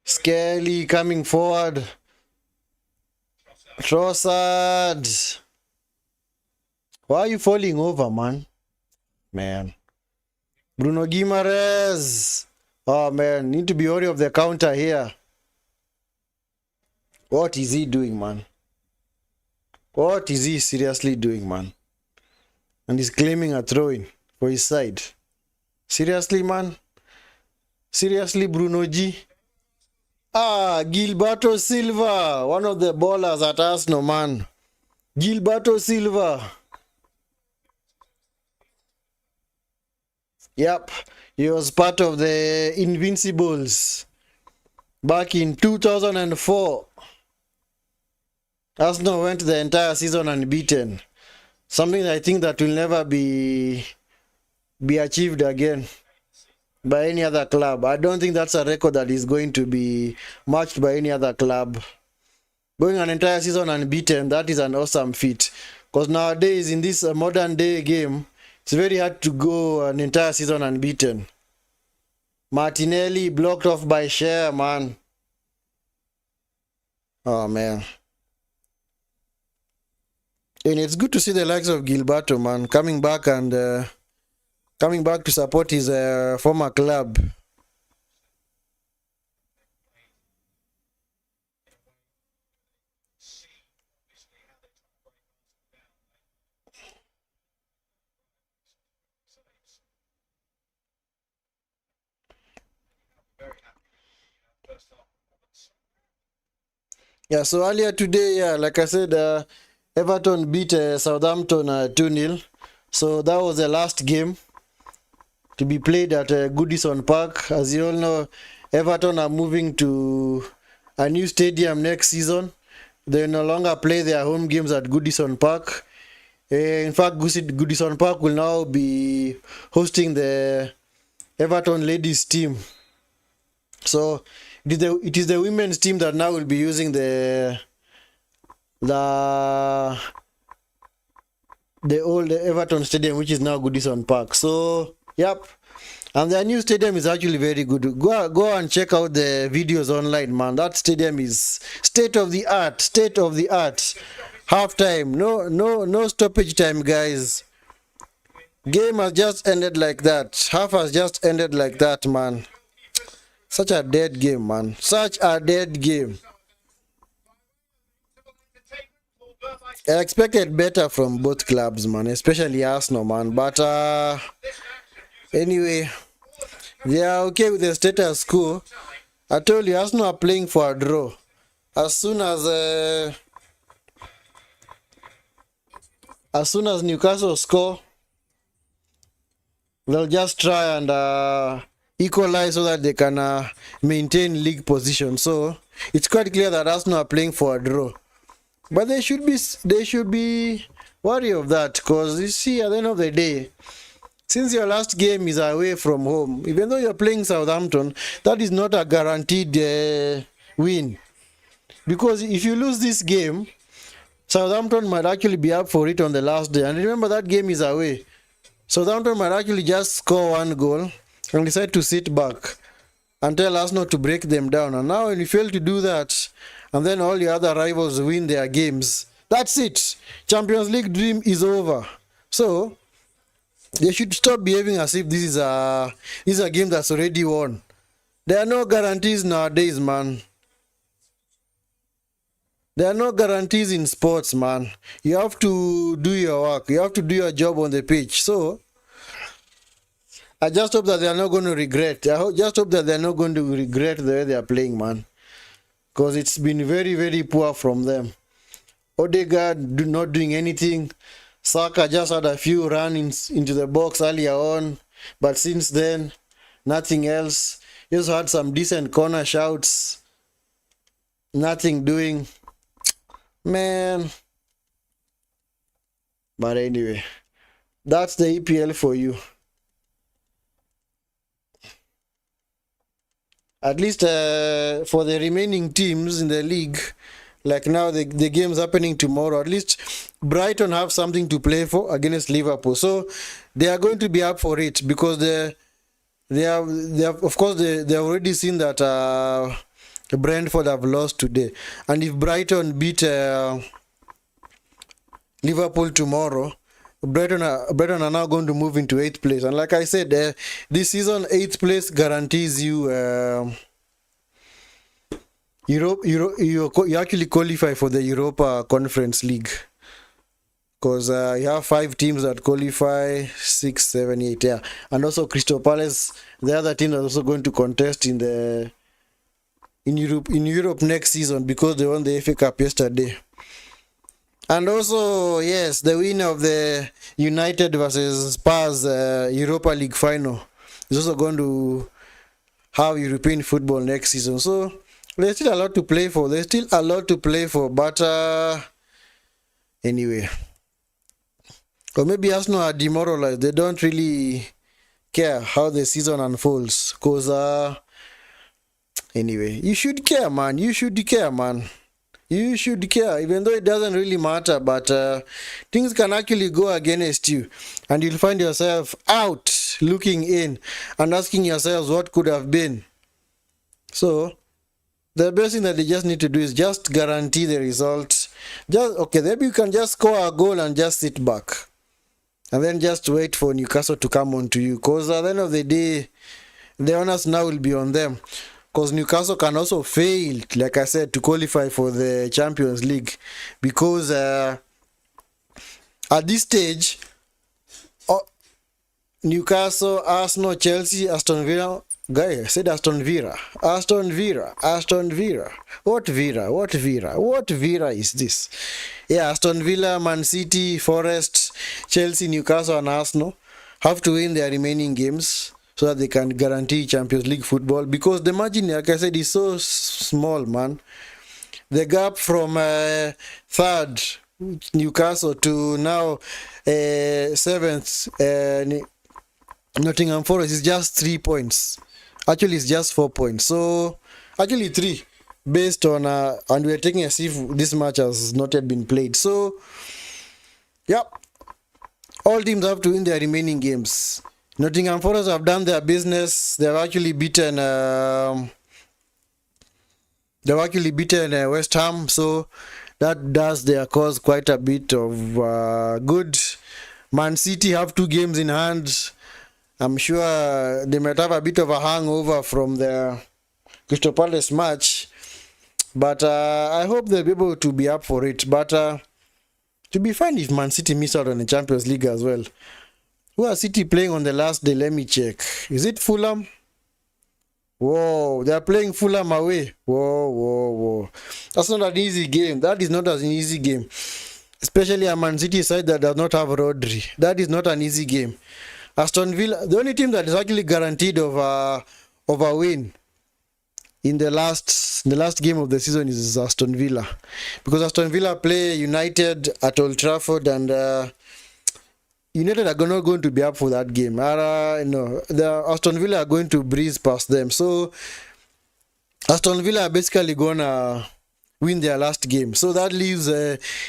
Speaker 1: Skelly coming forward. Trossard. Why are you falling over, man? Man. Bruno Guimaraes. Oh, man. Need to be wary of the counter here. What is he doing, man? What is he seriously doing, man? And he's claiming a throw-in for his side. Seriously, man? Seriously, Bruno G? Ah, Gilberto Silva. One of the ballers at Arsenal, man. Gilberto Silva. Yep, he was part of the Invincibles back in 2004. Arsenal went the entire season unbeaten. Something I think that will never be achieved again by any other club. I don't think that's a record that is going to be matched by any other club. Going an entire season unbeaten, that is an awesome feat. Because nowadays, in this modern day game, it's very hard to go an entire season unbeaten. Martinelli blocked off by Cher, man. Oh, man. And it's good to see the likes of Gilberto, man, coming back to support his former club. Yeah, so earlier today, yeah, like I said, Everton beat Southampton 2-0. So that was the last game to be played at Goodison Park. As you all know, Everton are moving to a new stadium next season. They no longer play their home games at Goodison Park. In fact, Goodison Park will now be hosting the Everton ladies team. So it is the women's team that now will be using the old Everton Stadium, which is now Goodison Park. So, yep. And their new stadium is actually very good. Go and check out the videos online, man. That stadium is state of the art, state of the art. Half time, no stoppage time, guys. Game has just ended like that. Half has just ended like that, man. Such a dead game, man. Such a dead game. I expected better from both clubs, man, especially Arsenal, man. But anyway, they are okay with the status quo. I told you, Arsenal are playing for a draw. As soon as Newcastle score, they'll just try and equalize so that they can maintain league position. So it's quite clear that Arsenal are playing for a draw. But they should be wary of that, because you see, at the end of the day, since your last game is away from home, even though you're playing Southampton, that is not a guaranteed win. Because if you lose this game, Southampton might actually be up for it on the last day. And remember, that game is away. Southampton might actually just score one goal and decide to sit back and tell Arsenal to break them down. And now when you fail to do that, and then all your other rivals win their games, that's it. Champions League dream is over. So they should stop behaving as if this is a game that's already won. There are no guarantees nowadays, man. There are no guarantees in sports, man. You have to do your work. You have to do your job on the pitch. So I just hope that they are not going to regret. Just hope that they are not going to regret the way they are playing, man. Because it's been very, very poor from them. Odegaard not doing anything. Saka just had a few run-ins into the box earlier on. But since then, nothing else. He also had some decent corner shouts. Nothing doing. Man. But anyway, that's the EPL for you. At least for the remaining teams in the league, like now the game's happening tomorrow, at least Brighton have something to play for against Liverpool. So they are going to be up for it, because they have of course they have already seen that Brentford have lost today. And if Brighton beat Liverpool tomorrow, Brighton are now going to move into 8th place. And like I said, this season 8th place guarantees you you actually qualify for the Europa Conference League, because you have 5 teams that qualify, 6, 7, 8, yeah. And also Crystal Palace, the other team, are also going to contest in Europe next season, because they won the FA Cup yesterday. And also, yes, the winner of the United versus Spurs Europa League final is also going to have European football next season. So there's still a lot to play for. But anyway, or maybe Arsenal are demoralized. They don't really care how the season unfolds. Because anyway, you should care, man. You should care, even though it doesn't really matter. But things can actually go against you, and you'll find yourself out looking in and asking yourselves what could have been. So the best thing that they just need to do is just guarantee the result. Maybe you can just score a goal and just sit back, and then just wait for Newcastle to come on to you, because at the end of the day, the onus now will be on them. Because Newcastle can also fail, like I said, to qualify for the Champions League. Because at this stage, Newcastle, Arsenal, Chelsea, Aston Villa. Guy, I said Aston Villa. Aston Villa. Aston Villa. What Villa? What Villa? What Villa is this? Yeah, Aston Villa, Man City, Forest, Chelsea, Newcastle, and Arsenal have to win their remaining games so that they can guarantee Champions League football, because the margin, like I said, is so small, man. The gap from third Newcastle to now seventh Nottingham Forest is just 3 points. Actually, it's just 4 points. So, actually 3, based on and we're taking as if this match has not yet been played. So, yep, all teams have to win their remaining games. Nottingham Forest have done their business. They've actually beaten West Ham, so that does their cause quite a bit of good. Man City have 2 games in hand. I'm sure they might have a bit of a hangover from their Crystal Palace match, but I hope they'll be able to be up for it. But to be fine if Man City miss out on the Champions League as well. Who are City playing on the last day? Let me check. Is it Fulham? Whoa, they're playing Fulham away. Whoa. That's not an easy game. That is not an easy game. Especially a Man City side that does not have Rodri. That is not an easy game. Aston Villa, the only team that is actually guaranteed of a win in the last game of the season is Aston Villa, because Aston Villa play United at Old Trafford, and United are not going to be up for that game. The Aston Villa are going to breeze past them. So Aston Villa are basically gonna win their last game. So that leaves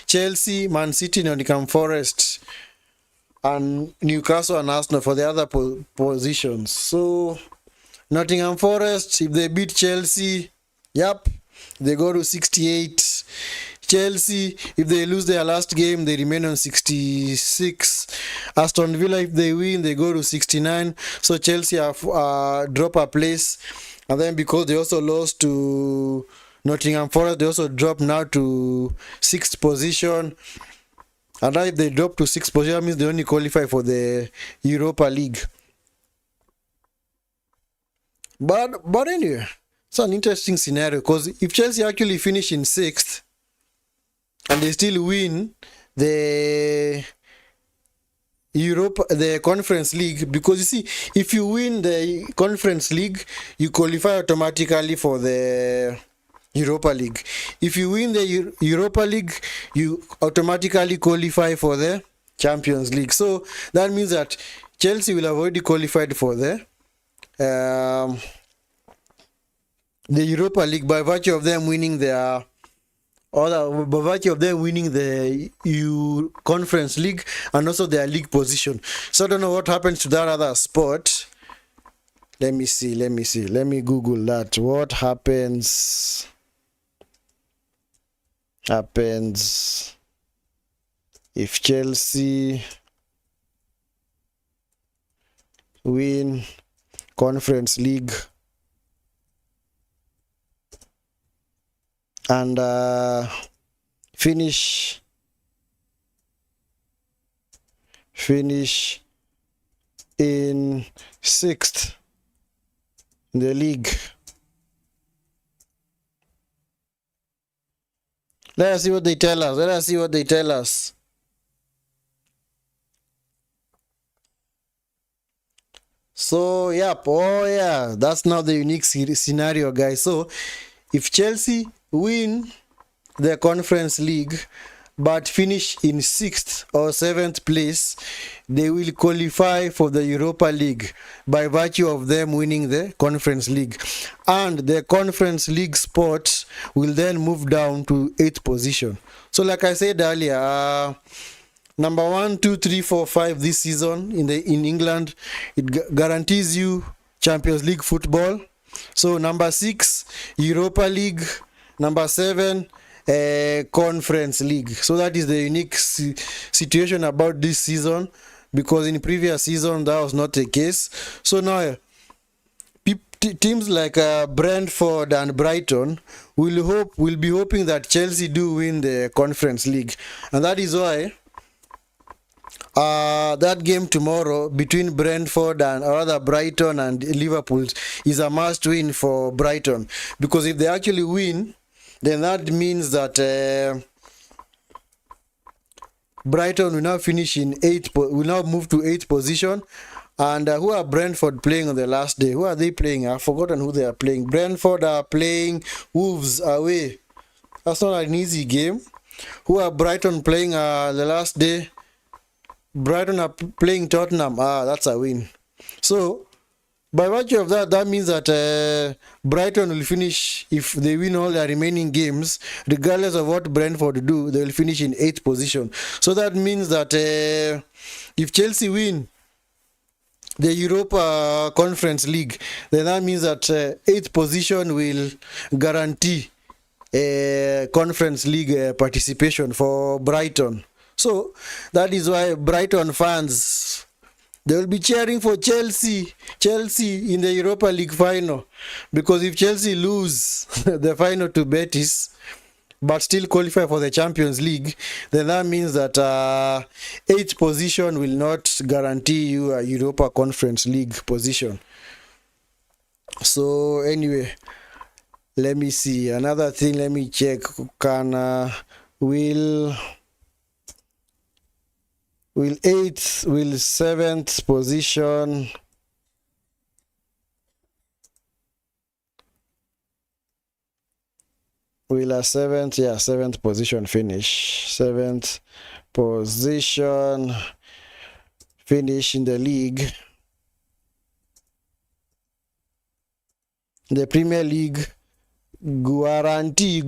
Speaker 1: Chelsea, Man City, Nottingham Forest, and Newcastle and Arsenal for the other positions. So Nottingham Forest, if they beat Chelsea, yep, they go to 68. Chelsea, if they lose their last game, they remain on 66. Aston Villa, if they win, they go to 69. So Chelsea have drop a place, and then because they also lost to Nottingham Forest, they also drop now to 6th position. And now if they drop to 6th position, that means they only qualify for the Europa League. But anyway, it's an interesting scenario, because if Chelsea actually finish in 6th and they still win the Conference League, because you see, if you win the Conference League, you qualify automatically for the Europa League. If you win the Europa League, you automatically qualify for the Champions League. So that means that Chelsea will have already qualified for the Europa League by virtue of them winning the Conference League and also their league position. So I don't know what happens to that other spot. Let me see. Let me Google that. What happens if Chelsea win Conference League and finish in 6th in the league? Let us see what they tell us. So, yep. Oh, yeah. That's now the unique scenario, guys. So, if Chelsea win the Conference League but finish in 6th or 7th place, they will qualify for the Europa League by virtue of them winning the Conference League. And the Conference League spot will then move down to 8th position. So like I said earlier, number 1, 2, 3, 4, 5 this season in England, it guarantees you Champions League football. So number 6, Europa League. Number 7, Conference League. So that is the unique situation about this season, because in previous season that was not the case. So now teams like Brentford and Brighton will be hoping that Chelsea do win the Conference League, and that is why that game tomorrow between Brentford and, or rather, Brighton and Liverpool is a must win for Brighton, because if they actually win, then that means that Brighton will now finish in will now move to 8th position. And who are Brentford playing on the last day? Who are they playing? I've forgotten who they are playing. Brentford are playing Wolves away. That's not an easy game. Who are Brighton playing the last day? Brighton are playing Tottenham. That's a win. So, by virtue of that, that means that Brighton will finish, if they win all their remaining games, regardless of what Brentford do, they will finish in 8th position. So that means that if Chelsea win the Europa Conference League, then that means that 8th position will guarantee Conference League participation for Brighton. So that is why Brighton fans, they will be cheering for Chelsea in the Europa League final, because if Chelsea lose the final to Betis but still qualify for the Champions League, then that means that 8th position will not guarantee you a Europa Conference League position. So anyway, let me see another thing. Let me check. Can will 8th, will 7th position, will a 7th position finish? 7th position finish in the league, the Premier League, guarantee.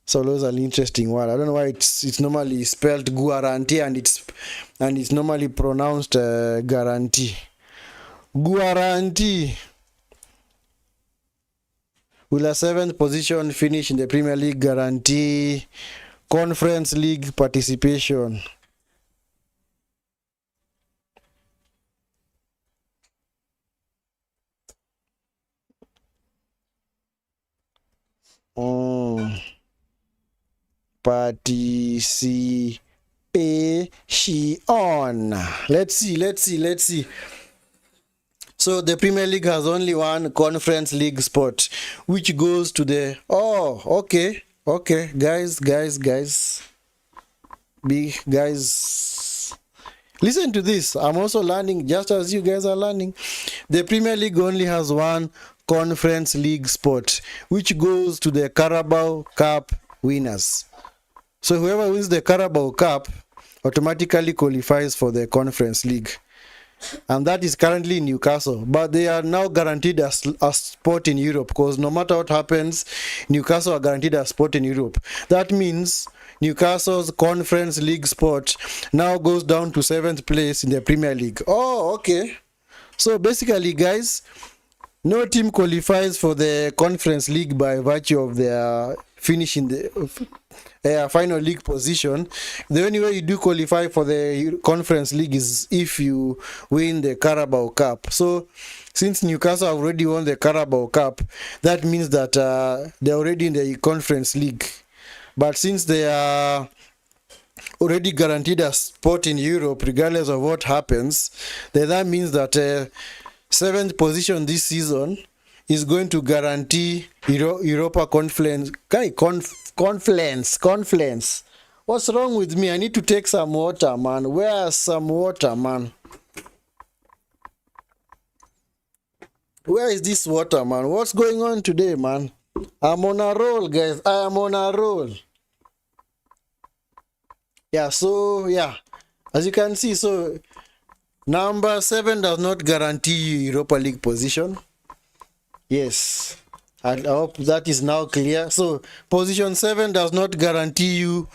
Speaker 1: So those are an interesting word. I don't know why it's normally spelled guarantee and it's normally pronounced guarantee. Guarantee. Will a 7th position finish in the Premier League guarantee Conference League participation? Participation. Let's see. So the Premier League has only one Conference League spot, which goes to the okay, guys, big guys, listen to this. I'm also learning just as you guys are learning. The Premier League only has one Conference League spot, which goes to the Carabao Cup winners. So whoever wins the Carabao Cup automatically qualifies for the Conference League. And that is currently Newcastle, but they are now guaranteed a spot in Europe, because no matter what happens, Newcastle are guaranteed a spot in Europe. That means Newcastle's Conference League spot now goes down to 7th place in the Premier League. Okay. So basically, guys, no team qualifies for the Conference League by virtue of their finishing the final league position. The only way you do qualify for the Conference League is if you win the Carabao Cup. So since Newcastle have already won the Carabao Cup, that means that they're already in the Conference League. But since they are already guaranteed a spot in Europe regardless of what happens, then that means that 7th position this season is going to guarantee Europa Conference. Conference. What's wrong with me? I need to take some water, man. Where's some water, man? Where is this water, man? What's going on today, man? I'm on a roll, guys. I am on a roll. Yeah, so, yeah. As you can see, so number 7 does not guarantee you Europa League position. Yes. I hope that is now clear. So, position 7 does not guarantee you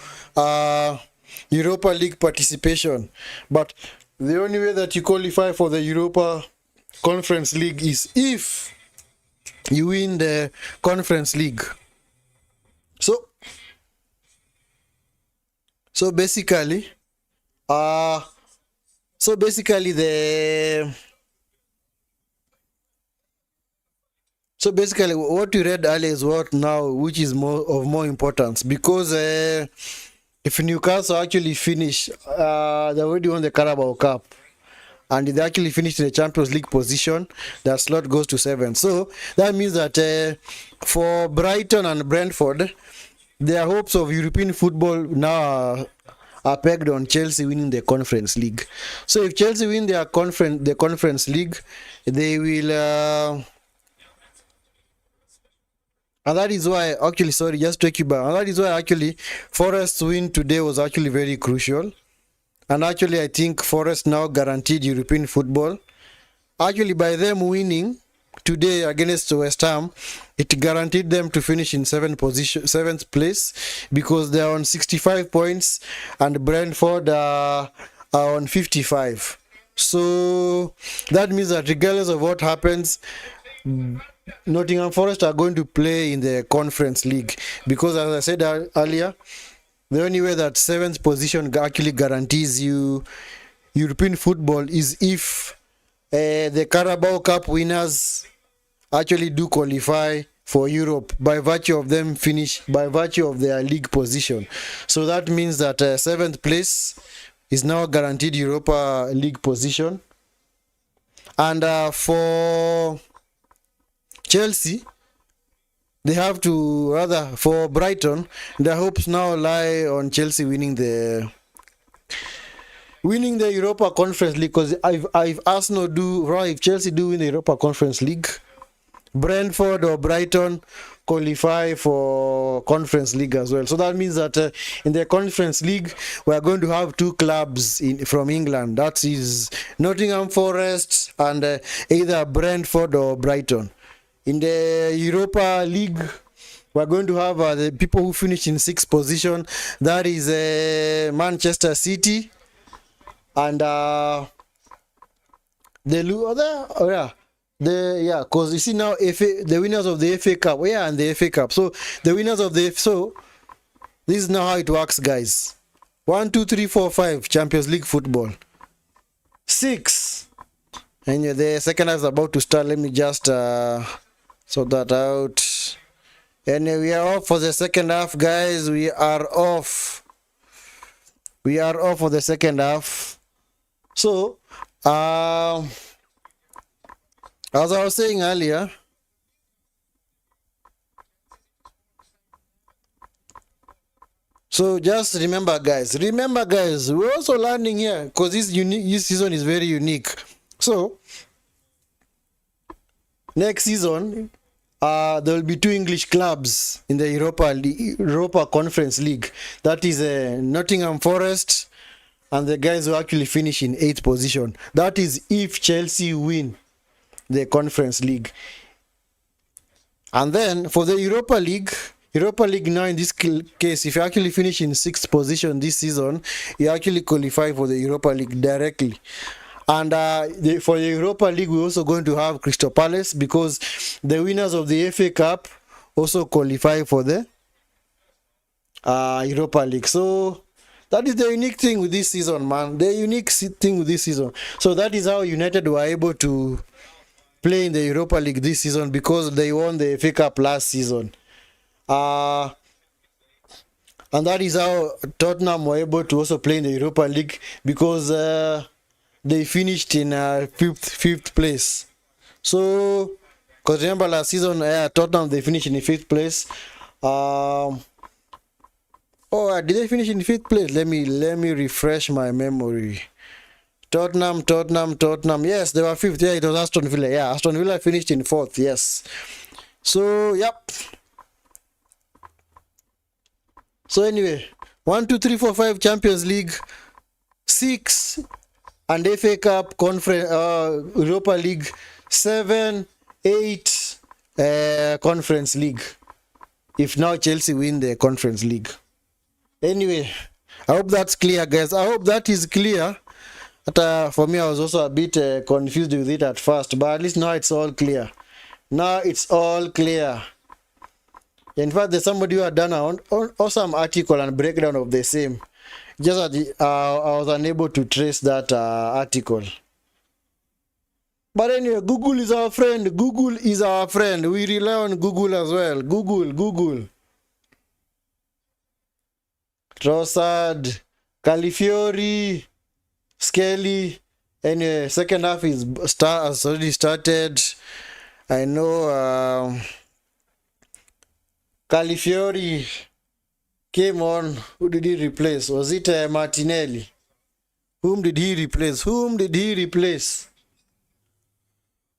Speaker 1: Europa League participation. But the only way that you qualify for the Europa Conference League is if you win the Conference League. So basically, what you read earlier is what now, which is more importance, because if Newcastle actually finish, they already won the Carabao Cup, and they actually finished in the Champions League position, their slot goes to 7. So that means that for Brighton and Brentford, their hopes of European football now are pegged on Chelsea winning the Conference League. So if Chelsea win the Conference League, they will. And that is why, actually, sorry, just take you back. And that is why, actually, Forest's win today was actually very crucial. And actually, I think Forest now guaranteed European football. Actually, by them winning today against West Ham, it guaranteed them to finish in seventh place, because they are on 65 points and Brentford are on 55. So that means that regardless of what happens, Nottingham Forest are going to play in the Conference League, because as I said earlier, the only way that 7th position actually guarantees you European football is if the Carabao Cup winners actually do qualify for Europe by virtue of them finish by virtue of their league position. So that means that 7th place is now guaranteed Europa League position. And for Chelsea, they have to, rather for Brighton, their hopes now lie on Chelsea winning the Europa Conference League, because if Arsenal do, right, if Chelsea do win the Europa Conference League, Brentford or Brighton qualify for Conference League as well. So that means that in the Conference League, we are going to have 2 clubs from England. That is Nottingham Forest and either Brentford or Brighton. In the Europa League, we are going to have the people who finish in 6th position. That is Manchester City and because you see now the winners of the FA Cup, and the FA Cup. So the winners of the this is now how it works, guys. 1, 2, 3, 4, 5 Champions League football. 6, and the second half is about to start. Let me just sort that out. And we are off for the second half, guys. We are off for the second half. So as I was saying earlier, so just remember guys, we're also learning here, because this season is very unique. So next season, there will be 2 English clubs in the Europa Conference League. That is Nottingham Forest and the guys who actually finish in 8th position. That is if Chelsea win the Conference League. And then for the Europa League now, in this case, if you actually finish in 6th position this season, you actually qualify for the Europa League directly. And for the Europa League, we're also going to have Crystal Palace, because the winners of the FA Cup also qualify for the Europa League. So that is the unique thing with this season, man. The unique thing with this season. So that is how United were able to play in the Europa League this season, because they won the FA Cup last season. And that is how Tottenham were able to also play in the Europa League, because they finished in 5th place. So, because remember last season, Tottenham, they finished in 5th place. Did they finish in 5th place? Let me refresh my memory. Tottenham. Yes, they were 5th. Yeah, it was Aston Villa. Yeah, Aston Villa finished in 4th. Yes. So, yep. So anyway, 1, 2, 3, 4, 5 Champions League, 6 and FA Cup, Conference, Europa League, 7, 8 Conference League. If now Chelsea win the Conference League. Anyway, I hope that's clear, guys. I hope that is clear. But, for me, I was also a bit confused with it at first, but at least now it's all clear. Now it's all clear. In fact, there's somebody who had done an awesome article and breakdown of the same. Just that I was unable to trace that article. But anyway, Google is our friend. Google is our friend. We rely on Google as well. Google. Trossard, Calafiori, Skelly. Anyway, second half has already started. I know Calafiori came on. Who did he replace? Was it Martinelli? Whom did he replace? Whom did he replace?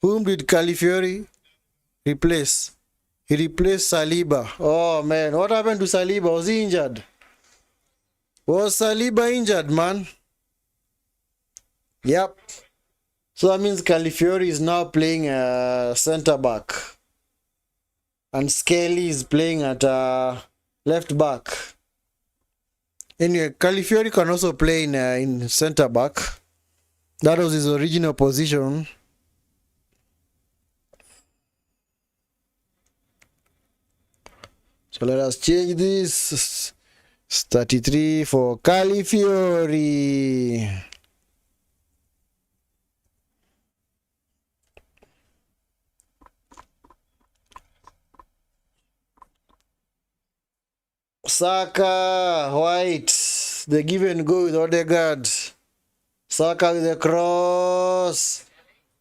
Speaker 1: Whom did Calafiori replace? He replaced Saliba. Oh man, what happened to Saliba? Was he injured? Was Saliba injured, man? Yep. So that means Calafiori is now playing centre back. And Skelly is playing at left back. Anyway, Calafiori can also play in centre back. That was his original position. So let us change this. 33 for Calafiori. Saka, White, the give and go with Odegaard. Saka with the cross.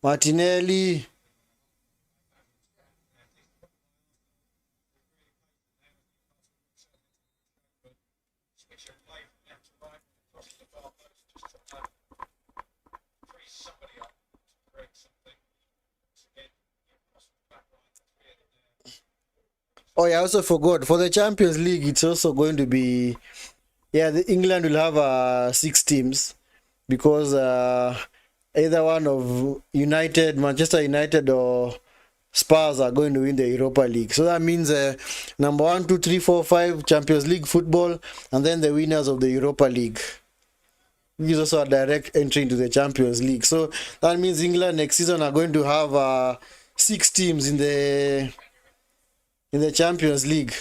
Speaker 1: Martinelli. Oh, yeah, I also forgot. For the Champions League, it's also going to be... Yeah, England will have 6 teams. Because either one of Manchester United or Spurs are going to win the Europa League. So that means number 1, 2, 3, 4, 5 Champions League football. And then the winners of the Europa League. Which is also a direct entry into the Champions League. So that means England next season are going to have 6 teams in the Champions League.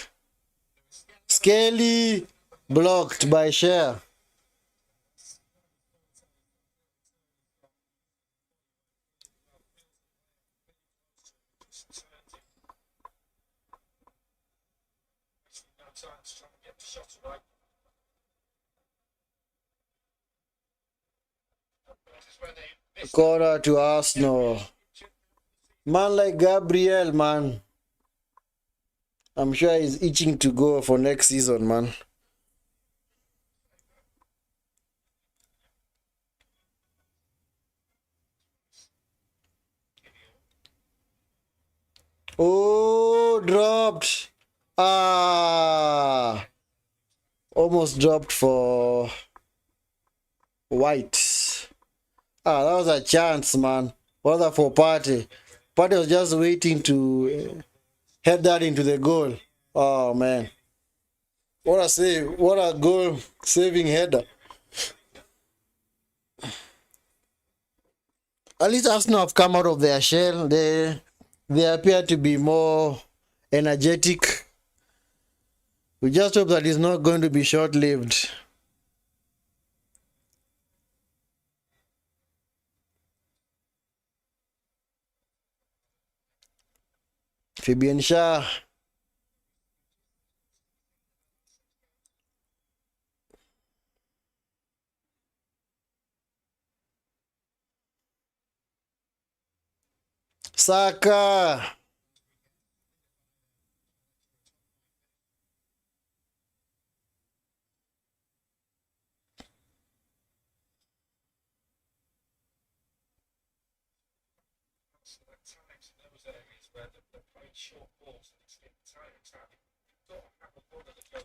Speaker 1: Skelly blocked by Cher. Corner to Arsenal. Man like Gabriel, man. I'm sure he's itching to go for next season, man. Oh, dropped. Almost dropped for White. That was a chance, man. What was for Partey? Partey was just waiting to head that into the goal. Oh, man. What a save. What a goal-saving header. At least Arsenal have come out of their shell. They appear to be more energetic. We just hope that it's not going to be short-lived. Fabian Shah. Saka.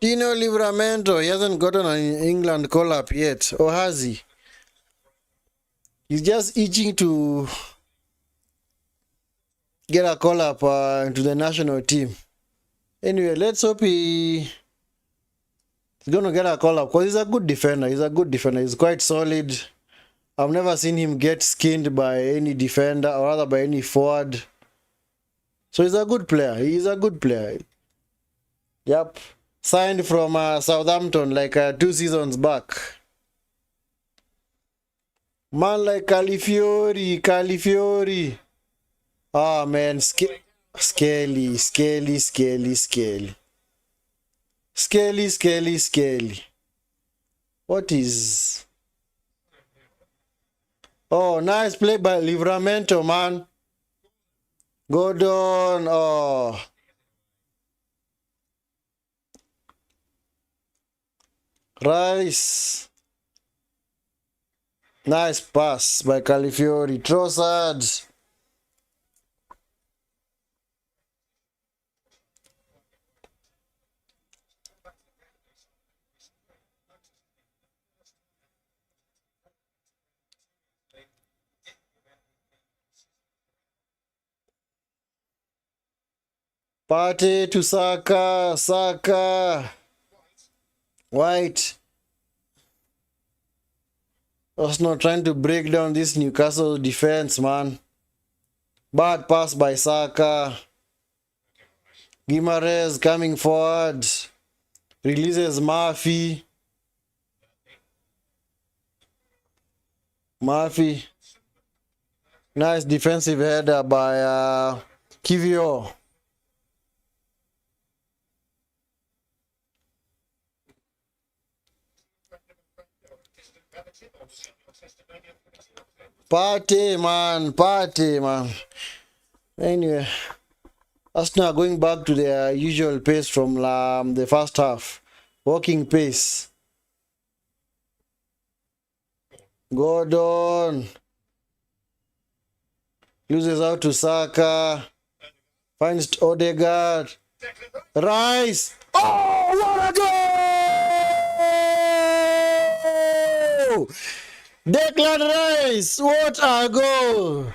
Speaker 1: Tino Livramento, he hasn't gotten an England call-up yet, or has he? He's just itching to get a call-up into the national team. Anyway, let's hope he's going to get a call-up, because he's a good defender. He's quite solid. I've never seen him get skinned by any defender, or rather by any forward. So he's a good player. Yep. Signed from Southampton like 2 seasons back. Man like Calafiori. Oh man, Skelly. What is... Oh, nice play by Livramento, man. Gordon. Oh. Rice. Nice pass by Calafiori. Trossard. Partey to Saka. Saka. White. Arsenal trying to break down this Newcastle defense, man. Bad pass by Saka. Guimaraes coming forward. Releases Murphy. Murphy. Nice defensive header by Kivio. Party, man. Party, man. Anyway, Arsenal going back to their usual pace from the first half. Walking pace. Gordon. Loses out to Saka. Finds Odegaard. Rice. Oh, what a goal! Declan Rice. What a goal!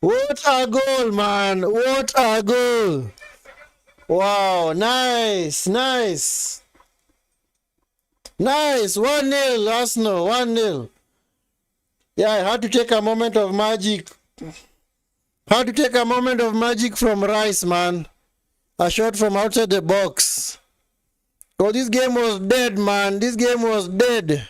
Speaker 1: What a goal, man. What a goal. Wow, nice, nice. Nice. 1-0, Arsenal, 1-0. Yeah, I had to take a moment of magic. Had to take a moment of magic from Rice, man. A shot from outside the box. Oh, this game was dead, man. This game was dead.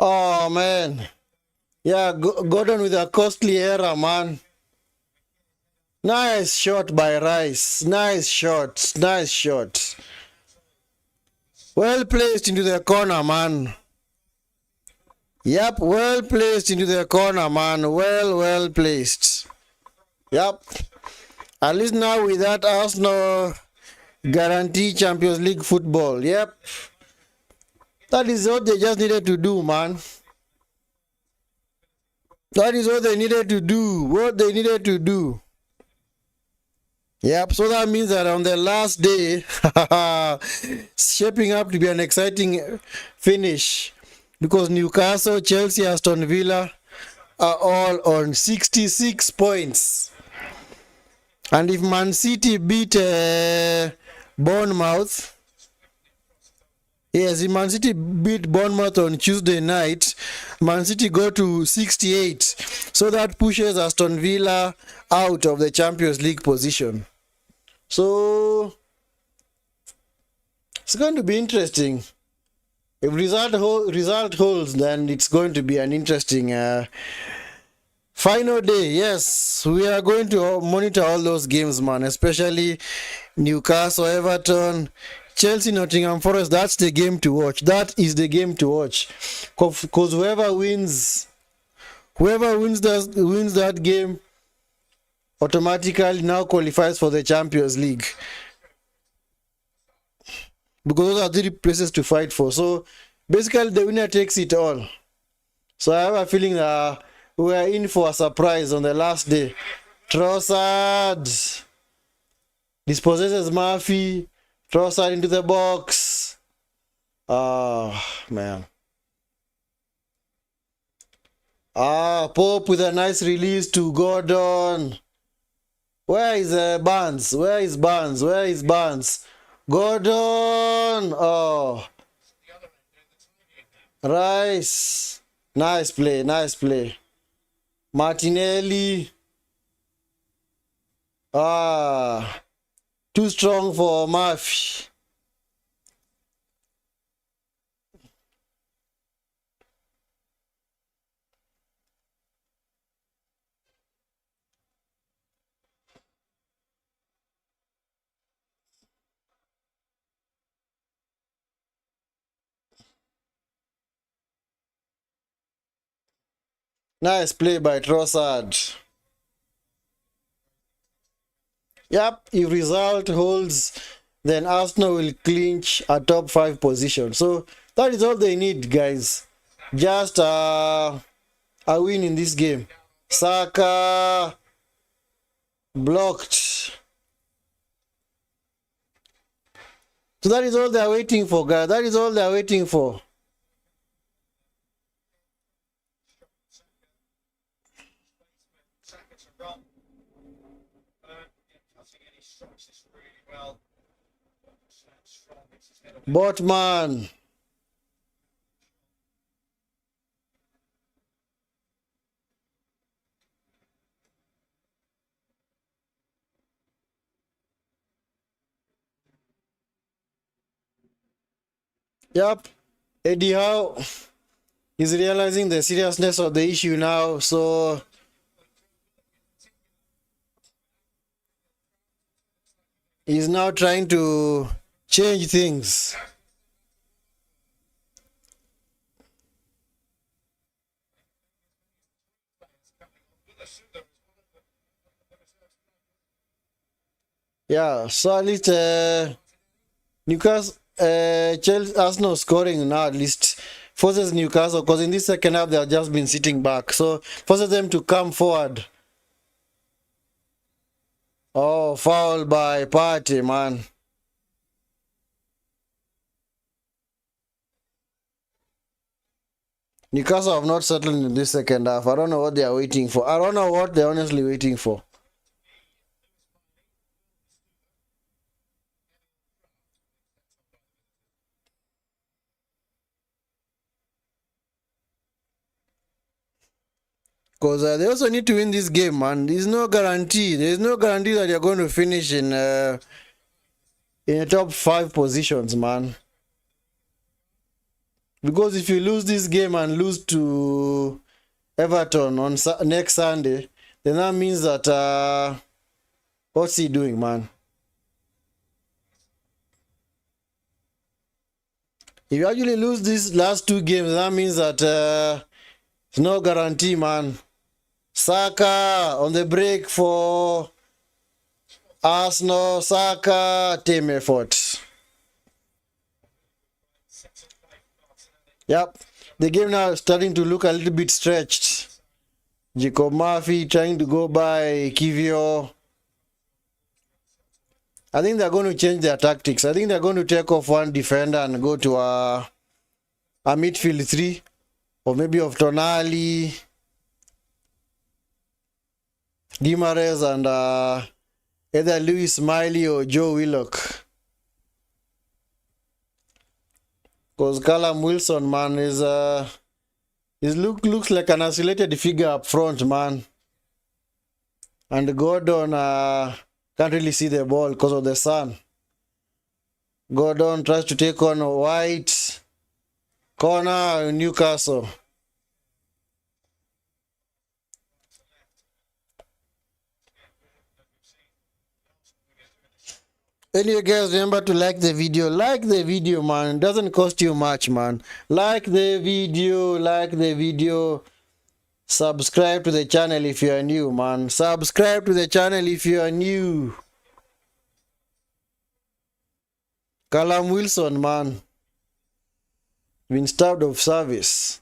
Speaker 1: Oh, man. Yeah, Gordon with a costly error, man. Nice shot by Rice. Nice shot. Nice shot. Well placed into the corner, man. Yep, well placed into the corner, man. Well placed. Yep. At least now with that, Arsenal guarantee Champions League football. Yep. That is what they just needed to do, man. That is what they needed to do. What they needed to do. Yep, so that means that on the last day, shaping up to be an exciting finish because Newcastle, Chelsea, Aston Villa are all on 66 points. And if Man City beat Bournemouth, yes, if Man City beat Bournemouth on Tuesday night, Man City go to 68. So that pushes Aston Villa out of the Champions League position. So it's going to be interesting. If result holds, then it's going to be an interesting final day. Yes, we are going to monitor all those games, man, especially Newcastle, Everton, Chelsea, Nottingham Forest. That's the game to watch. That is the game to watch. Because whoever wins that game automatically now qualifies for the Champions League. Because those are 3 places to fight for. So basically the winner takes it all. So I have a feeling that we are in for a surprise on the last day. Trossard dispossesses Murphy. Trossard into the box. Oh, man. Pope with a nice release to Gordon. Where is Barnes? Where is Barnes? Where is Barnes? Gordon. Oh. Rice. Nice play. Nice play. Martinelli. Too strong for Murphy. Nice play by Trossard. Yep, if result holds, then Arsenal will clinch a top 5 position. So that is all they need, guys. Just a win in this game. Saka blocked. So that is all they are waiting for, guys. That is all they are waiting for. Botman. Yep. Eddie Howe is realizing the seriousness of the issue now, so he's now trying to change things. Yeah, so at least Newcastle, Chelsea, Arsenal scoring now at least forces Newcastle, because in this second half they have just been sitting back, so forces them to come forward. Oh, foul by Partey, man. Newcastle have not settled in this second half. I don't know what they are waiting for. I don't know what they're honestly waiting for. Because they also need to win this game, man. There's no guarantee. There's no guarantee that you're going to finish in the top 5 positions, man. Because if you lose this game and lose to Everton on next Sunday, then that means that what's he doing, man? If you actually lose these last 2 games, that means that there's no guarantee, man. Saka on the break for Arsenal. Saka, team effort. Yep. The game now is starting to look a little bit stretched. Jacob Murphy trying to go by Kivio. I think they're going to change their tactics. I think they're going to take off one defender and go to a midfield 3. Or maybe of Tonali, Emirates, and either Lewis Smiley or Joe Willock. Because Callum Wilson, man, looks like an isolated figure up front, man. And Gordon can't really see the ball because of the sun. Gordon tries to take on White. Corner, Newcastle. Anyway, guys, remember to like the video. Like the video, man. It doesn't cost you much, man. Like the video. Like the video. Subscribe to the channel if you are new, man. Subscribe to the channel if you are new. Callum Wilson, man. Been stabbed of service.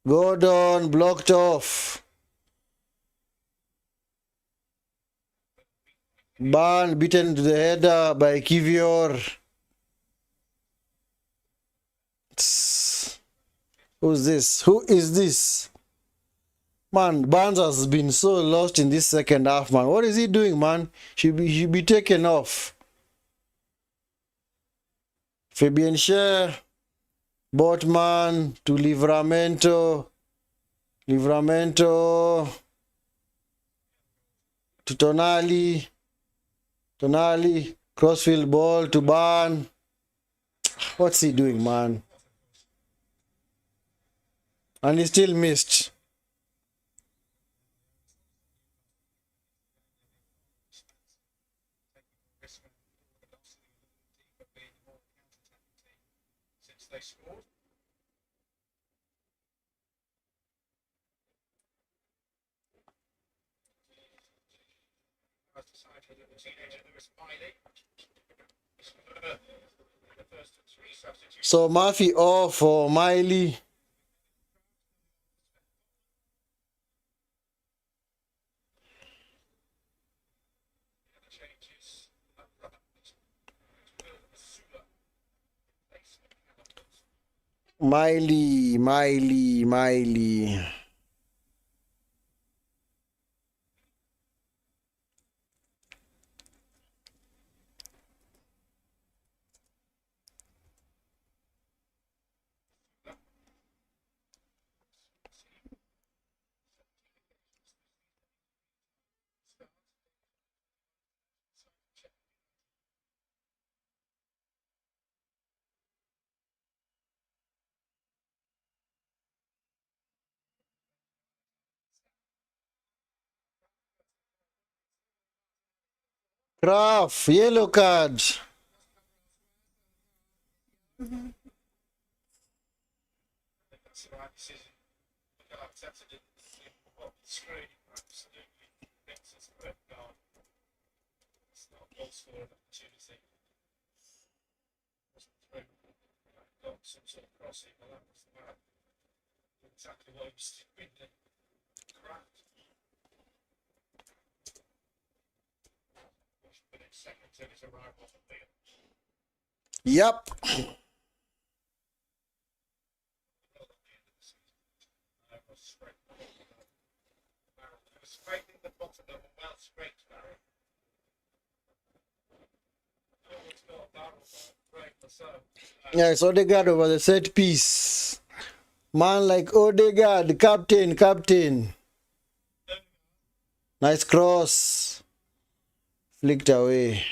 Speaker 1: Gordon blocked off. Ban beaten to the header by Kivior. Who's this? Who is this? Man, Barnes has been so lost in this second half, man. What is he doing, man? He be taken off. Fabian Schär, Botman to Livramento. Livramento to Tonali. Tonali, crossfield ball to Ban. What's he doing, man? And he still missed. So Murphy off for Miley. Miley. Graf, yellow card. Yep. Yeah, it's Odegaard over the set piece. Man like Odegaard, captain. Nice cross. Flicked away.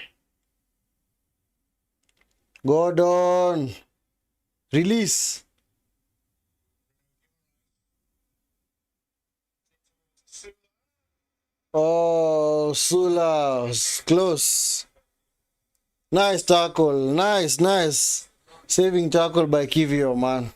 Speaker 1: Gordon. Release. Oh, Sula. Close. Nice tackle. Nice. Saving tackle by Kivio, man.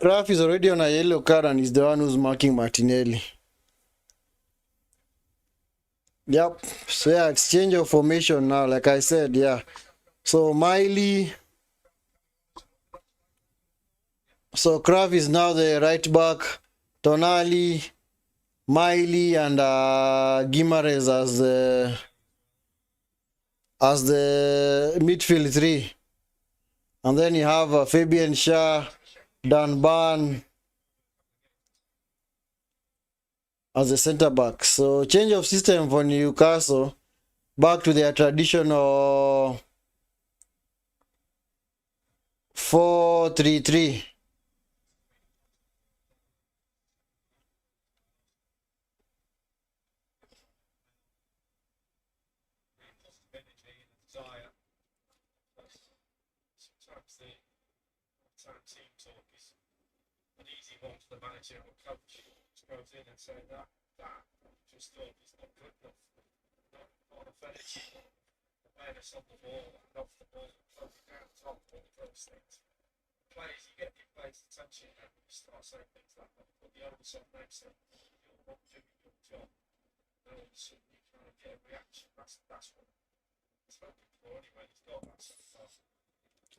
Speaker 1: Raf is already on a yellow card and he's the one who's marking Martinelli. Yep. So yeah, exchange of formation now, like I said, yeah. So Miley. So Kraft is now the right back. Tonali, Miley, and Guimaraes as the midfield three. And then you have Fabian Shah, Dan Ban as the centre back. So change of system for Newcastle, back to their traditional 4-3-3.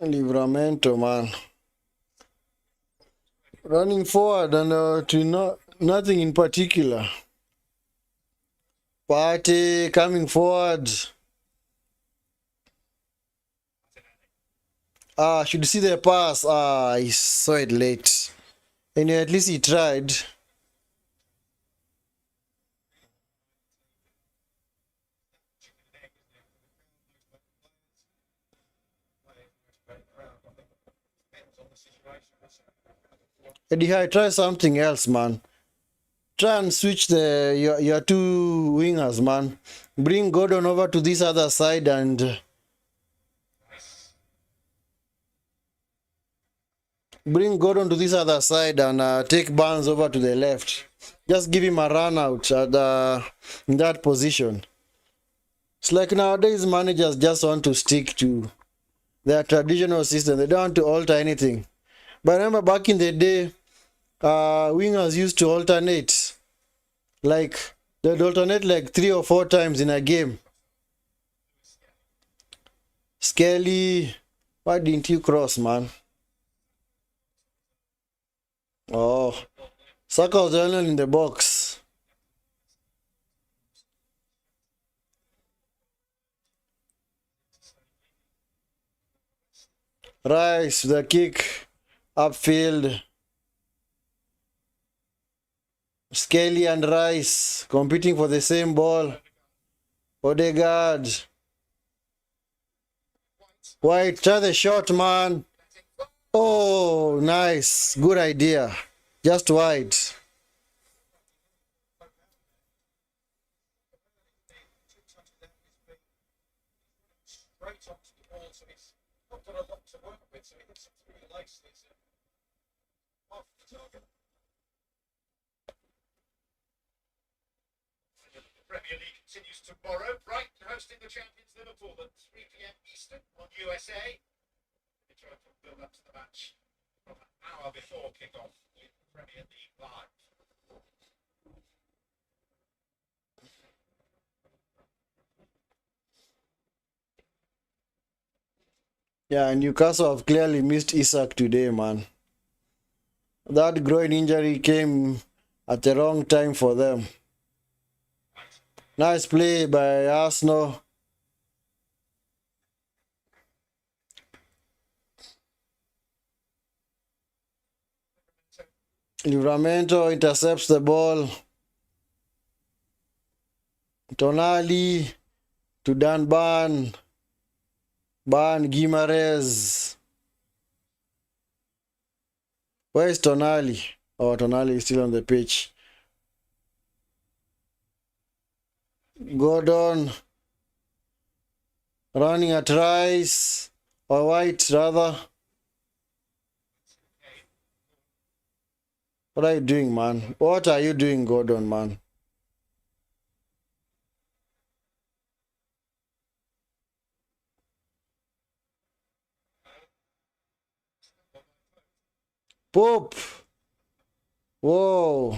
Speaker 1: Livramento, man. Running forward and to nothing in particular. Party coming forward. Should see the pass. He saw it late. Anyway, at least he tried. Eddie, try something else, man. Try and switch your two wingers, man. Bring Gordon over to this other side and Bring Gordon to this other side and take Barnes over to the left. Just give him a run out at in that position. It's like nowadays managers just want to stick to their traditional system. They don't want to alter anything. But remember back in the day, wingers used to alternate. Like they'd alternate like 3 or 4 times in a game. Skelly, why didn't you cross, man? Oh, Saka was the only one in the box. Rice, the kick, upfield. Skelly and Rice competing for the same ball. Odegaard. White, try the shot, man. Oh, nice. Good idea. Just wide.
Speaker 2: Premier League continues to borrow. Brighton hosting the champions Liverpool at 3 p.m. Eastern on USA. The joyful build up to the match from an hour before kick-off with Premier League Live.
Speaker 1: Yeah, Newcastle have clearly missed Isak today, man. That groin injury came at the wrong time for them. Nice play by Arsenal. Livramento intercepts the ball. Tonali to Dan Ban. Ban Guimarães. Where is Tonali? Oh, Tonali is still on the pitch. Gordon running at Rice or White rather. What are you doing, man? What are you doing, Gordon, man? Pope. Whoa.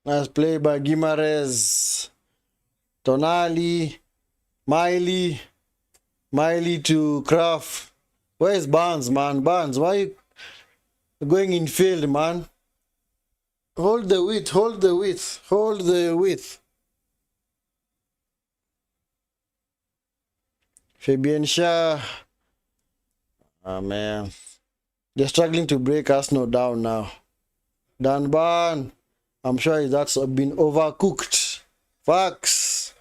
Speaker 1: Nice play by Guimarães. Tonali. Miley to Kraft. Where is Barnes, man? Barnes, why are you going in field, man? Hold the width, hold the width, hold the width. Fabian Shah. Oh, man. They're struggling to break Arsenal down now. Dan Ban. I'm sure that's been overcooked. Facts.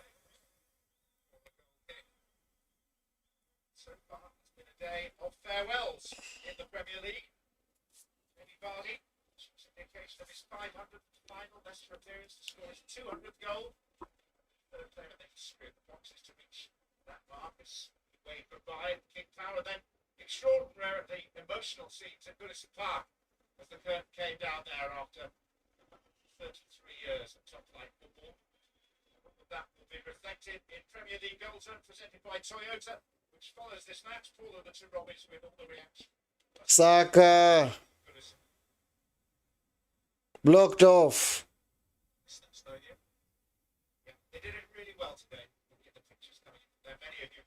Speaker 2: So far, it's been a day of farewells in the Premier League. Jamie Vardy, which is an indication of his 500th final Leicester appearance to score his 200th goal. Third player they screwed the boxes to reach that mark as he waved goodbye at King Power. Then extraordinarily emotional scenes at Goodison Park as the curtain came down there after 33 years of top-flight football. That will be reflected in Premier League goal zone presented by Toyota, which follows this match. Paul over to Robbins with all the reaction.
Speaker 1: Saka. Blocked off.
Speaker 2: Yeah, they did it really well today. Look at the pictures coming in there. Many of you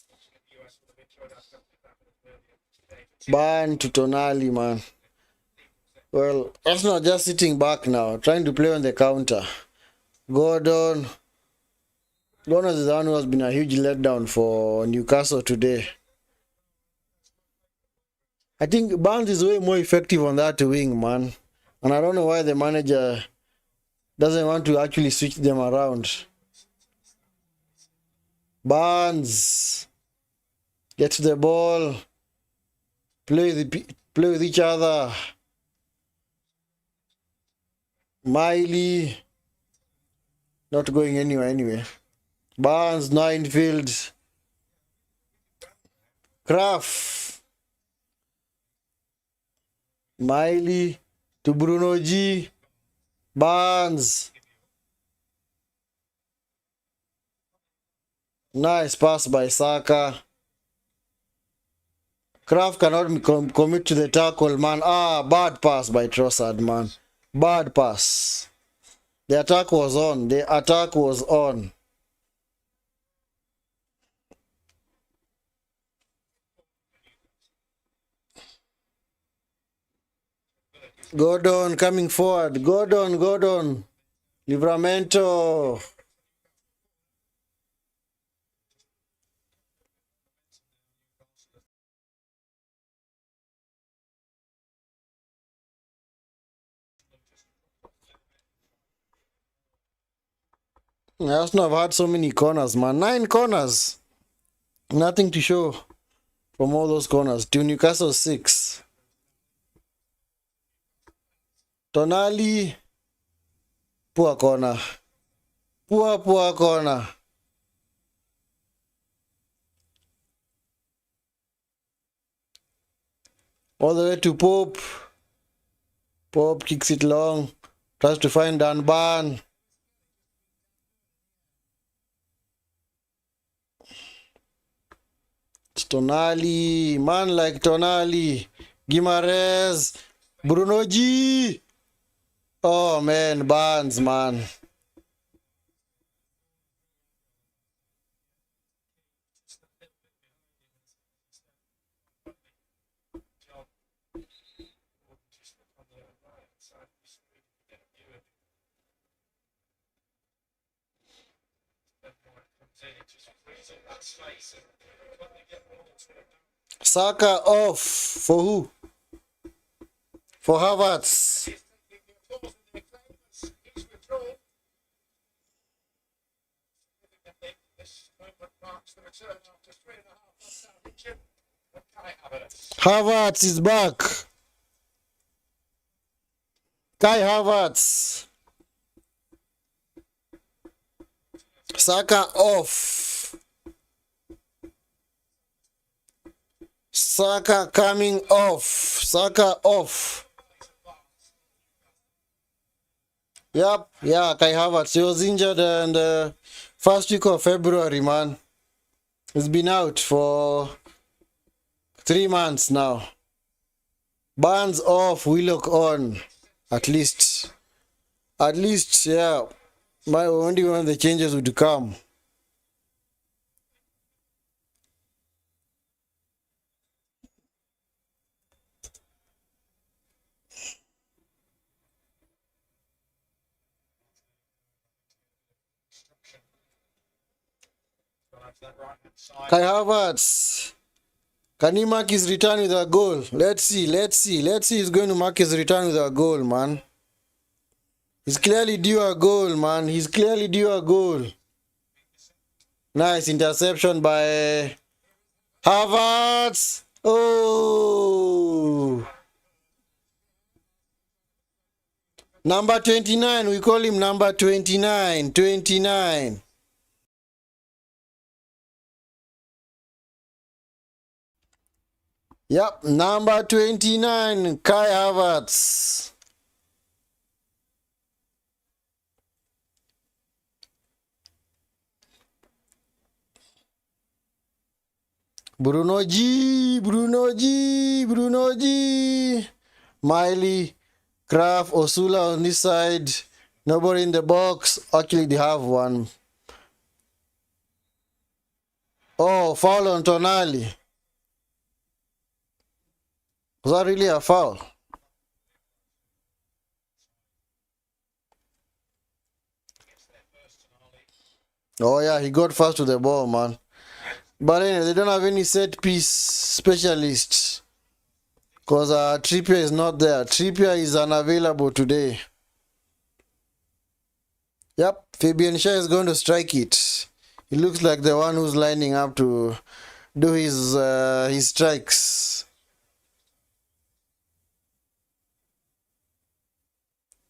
Speaker 2: watching in the US will have enjoyed our stuff that happened earlier today.
Speaker 1: Ban to Tonali, man. Well, Arsenal just sitting back now, trying to play on the counter. Gordon is the one who has been a huge letdown for Newcastle today. I think Barnes is way more effective on that wing, man. And I don't know why the manager doesn't want to actually switch them around. Barnes gets the ball, play with each other. Miley. Not going anywhere anyway. Barnes, no infield. Kraft. Miley to Bruno G. Barnes. Nice pass by Saka. Kraft cannot commit to the tackle, man. Bad pass by Trossard, man. Bad pass. The attack was on. The attack was on. Gordon coming forward. Gordon. Livramento. Arsenal have had so many corners, man. 9 corners. Nothing to show from all those corners. To Newcastle 6. Tonali. Poor corner. Poor corner. All the way to Pope. Pope kicks it long. Tries to find Dunban. It's Tonali. Man like Tonali. Guimarães. Bruno G. Oh man, Barnes, man. Saka off. For who? For Havertz. Havertz is back. Kai Havertz. Saka off. Saka coming off. Saka off. Yep, yeah, Kai Havertz. He was injured in the first week of February, man. He's been out for 3 months now. Barnes off, Willock on. At least, yeah. I wonder when the changes would come. Kai Havertz. Can he mark his return with a goal? Let's see. He's going to mark his return with a goal, man. He's clearly due a goal, man. He's clearly due a goal. Nice interception by Havertz. Oh. Number 29. We call him number 29. 29. Yep, number 29, Kai Havertz. Bruno G. Miley, Kraft, Osula on this side. Nobody in the box. Actually, they have one. Oh, foul on Tonali. Was that really a foul? Oh yeah, he got fast to the ball, man. But anyway, they don't have any set piece specialists. Because Trippier is not there. Trippier is unavailable today. Yep, Fabian Shah is going to strike it. He looks like the one who's lining up to do his strikes.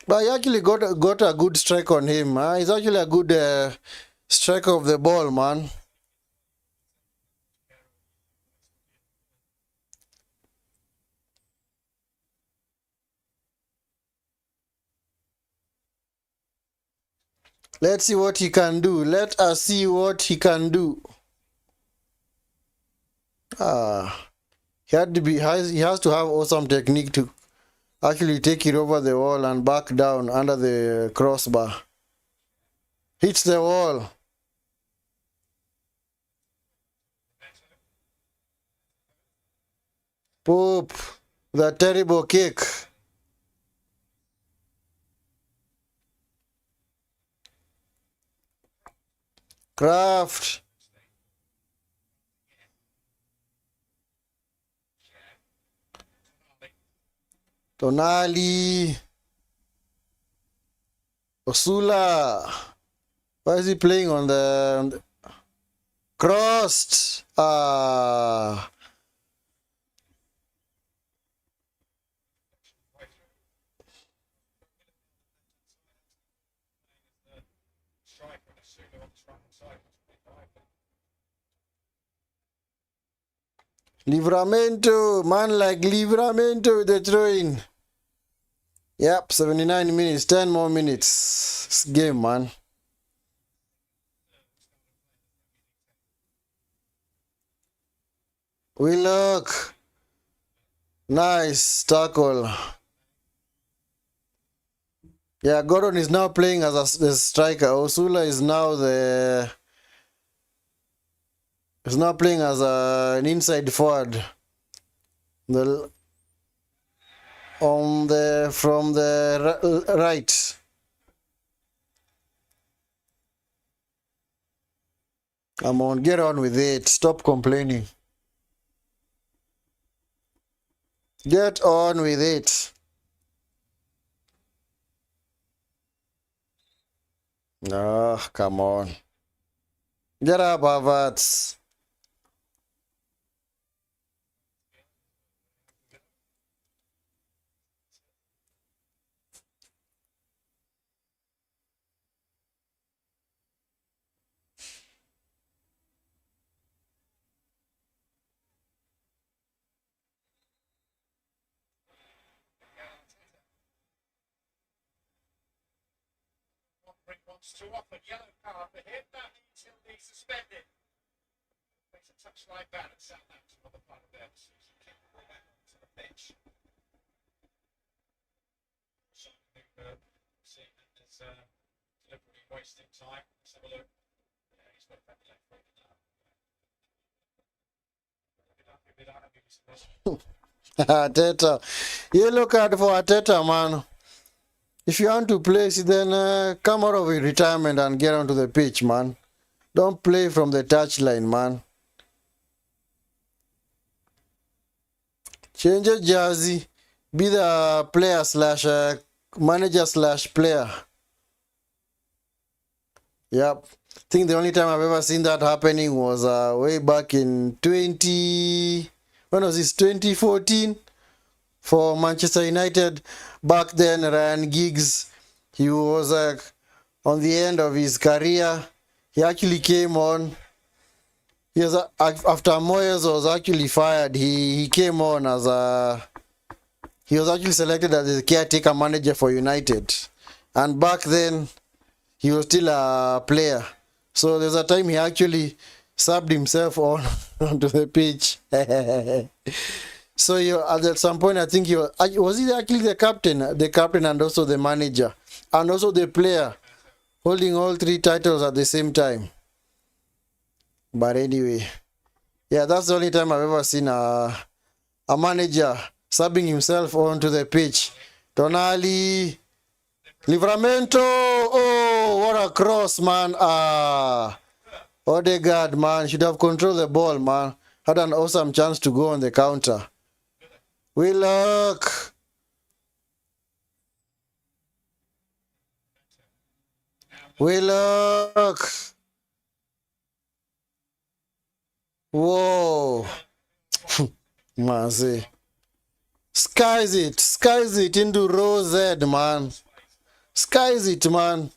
Speaker 1: But he actually got a good strike on him. He's actually a good striker of the ball, man. Let's see what he can do. Let us see what he can do. He has to have awesome technique to actually take it over the wall and back down under the crossbar. Hits the wall. Poop. The terrible kick. Kraft. Tonali. Osula. Why is he playing on the crossed?
Speaker 2: Striker and a pseudo on this right-hand side.
Speaker 1: Livramento. Man like Livramento with the throw-in. Yep, 79 minutes. 10 more minutes. This game, man. We look. Nice tackle. Yeah, Gordon is now playing as the striker. Osula is now playing as an inside forward. From the right. Come on, get on with it. Stop complaining. Get on with it. Oh, come on. Get up, Havertz.
Speaker 2: Wants to offer yellow card for him. That means he'll be suspended. Makes a touchline ban at Southampton on the part of their season. Kick the ball back onto the pitch. So seeing that there's deliberately wasting time. Let's have a look. Yeah, he's got that left foot now.
Speaker 1: Ateta. Yellow card for Ateta, man. If you want to play, then come out of your retirement and get onto the pitch, man. Don't play from the touchline, man. Change your jersey. Be the player slash manager slash player. Yep. I think the only time I've ever seen that happening was way back in when was this? 2014 for Manchester United. Back then, Ryan Giggs, he was on the end of his career. He actually came on. He was, after Moyes was actually fired, he came on as he was actually selected as the caretaker manager for United. And back then, he was still a player. So there's a time he actually subbed himself on onto the pitch. So at some point, I think he was he actually the captain and also the manager and also the player, holding all three titles at the same time. But anyway, yeah, that's the only time I've ever seen a manager subbing himself onto the pitch. Tonali, Livramento, oh, what a cross, man. Odegaard, man, should have controlled the ball, man. Had an awesome chance to go on the counter. Willock. Willock. Whoa. Man, see. Skies it into Rose Ed, man. Skies it, man.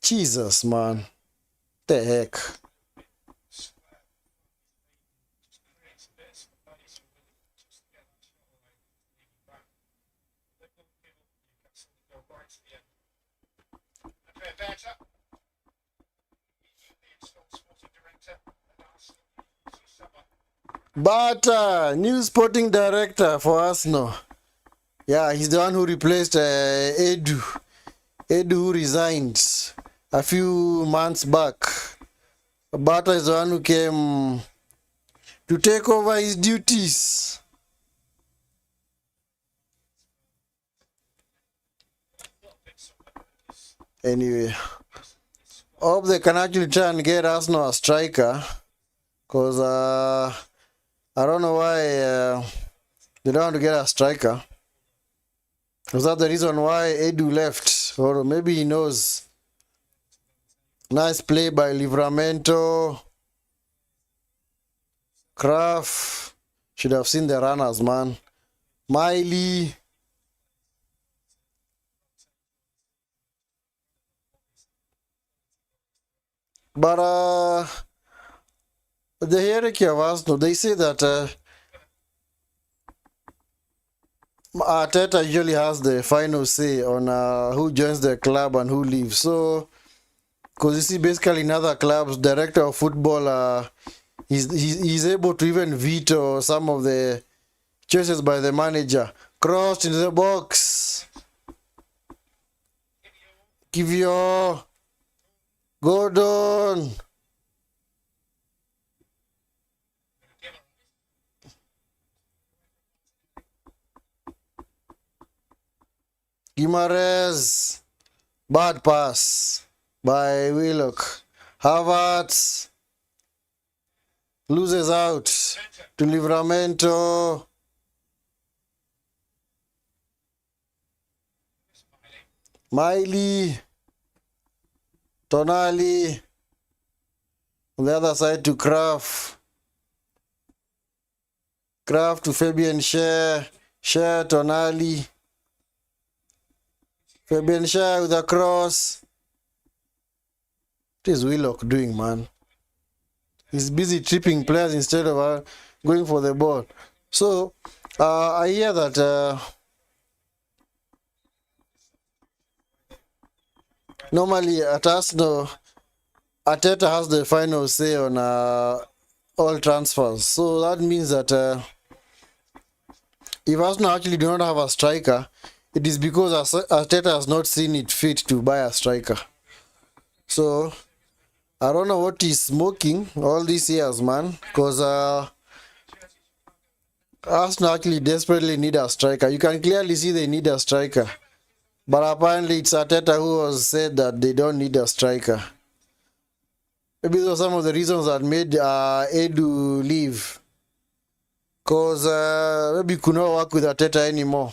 Speaker 1: Jesus, man. The heck.
Speaker 2: Creates a bit of space for Williams just to get that shot away, leading back. They couldn't give up Newcastle and go right to the end. Andrea Berta, the installed sporting director at Arsenal, summer.
Speaker 1: But new sporting director for Arsenal. Yeah, he's the one who replaced Edu. Edu who resigned a few months back. Bata is the one who came to take over his duties. Anyway, hope they can actually try and get Arsenal a striker. Because I don't know why they don't want to get a striker. Was that the reason why Edu left? Or maybe he knows. Nice play by Livramento. Kraft. Should have seen the runners, man. Miley. But the hierarchy of Arsenal, they say that Arteta usually has the final say on who joins the club and who leaves. So, because you see, basically in other clubs, director of football, he's able to even veto some of the choices by the manager. Crossed into the box. Kivio. Gordon. Guimaraes. Bad pass by Willock. Havertz loses out to Livramento. Miley. Tonali. On the other side to Kraft. Kraft to Fabian Schär. Schär, Tonali. Fabian Schär with a cross. What is Willock doing, man? He's busy tripping players instead of going for the ball. So, I hear that normally at Arsenal, Arteta has the final say on all transfers. So that means that if Arsenal actually do not have a striker, it is because Arteta has not seen it fit to buy a striker. So I don't know what he's smoking all these years, man. Because Arsenal actually desperately need a striker. You can clearly see they need a striker. But apparently it's Arteta who has said that they don't need a striker. Maybe those are some of the reasons that made Edu leave. Because maybe he could not work with Arteta anymore.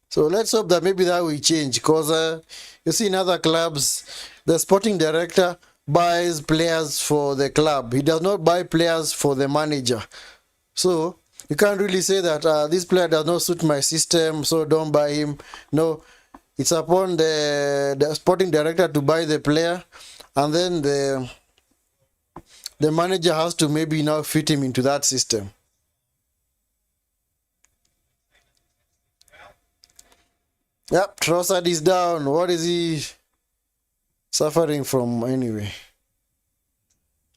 Speaker 1: So let's hope that maybe that will change. Because you see in other clubs, the sporting director buys players for the club. He does not buy players for the manager. So you can't really say that this player does not suit my system, so don't buy him. No, it's upon the sporting director to buy the player, and then the manager has to maybe now fit him into that system. Yep, Trossard is down. What is he suffering from anyway?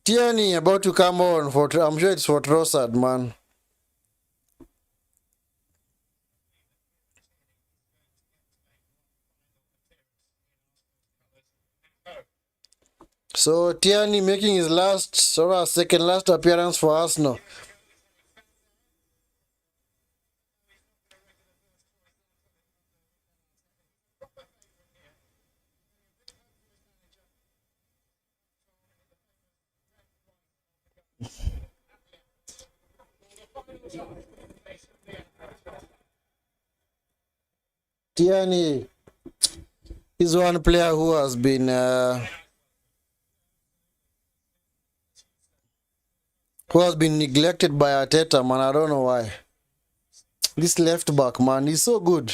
Speaker 1: Tierney about to come on for. I'm sure it's for Trossard, man. So Tierney making his second last appearance for Arsenal. Tierney is one player who has been neglected by Arteta, man. I don't know why. This left back, man, he's so good.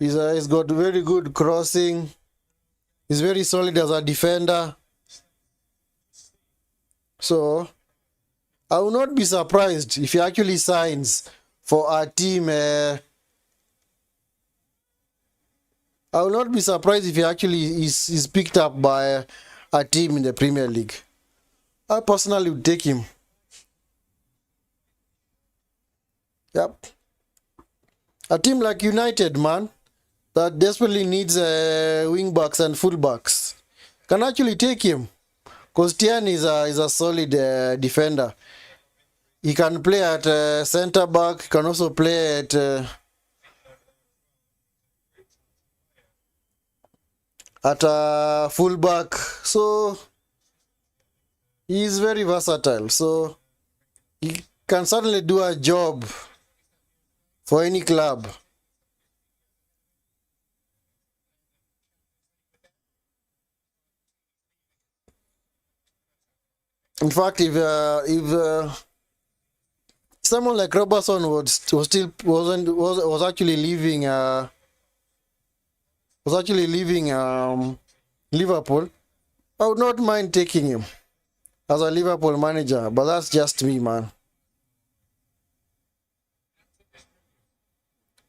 Speaker 1: He's got very good crossing. He's very solid as a defender. So I will not be surprised if he actually signs for our team. I will not be surprised if he actually is picked up by a team in the Premier League. I personally would take him. Yep. A team like United, man, that desperately needs wing backs and full backs, can actually take him. Because Tian is a solid defender. He can play at centre back. He can also play at full back. So he is very versatile. So he can certainly do a job for any club. In fact, if someone like Robertson was actually leaving Liverpool, I would not mind taking him as a Liverpool manager. But that's just me, man.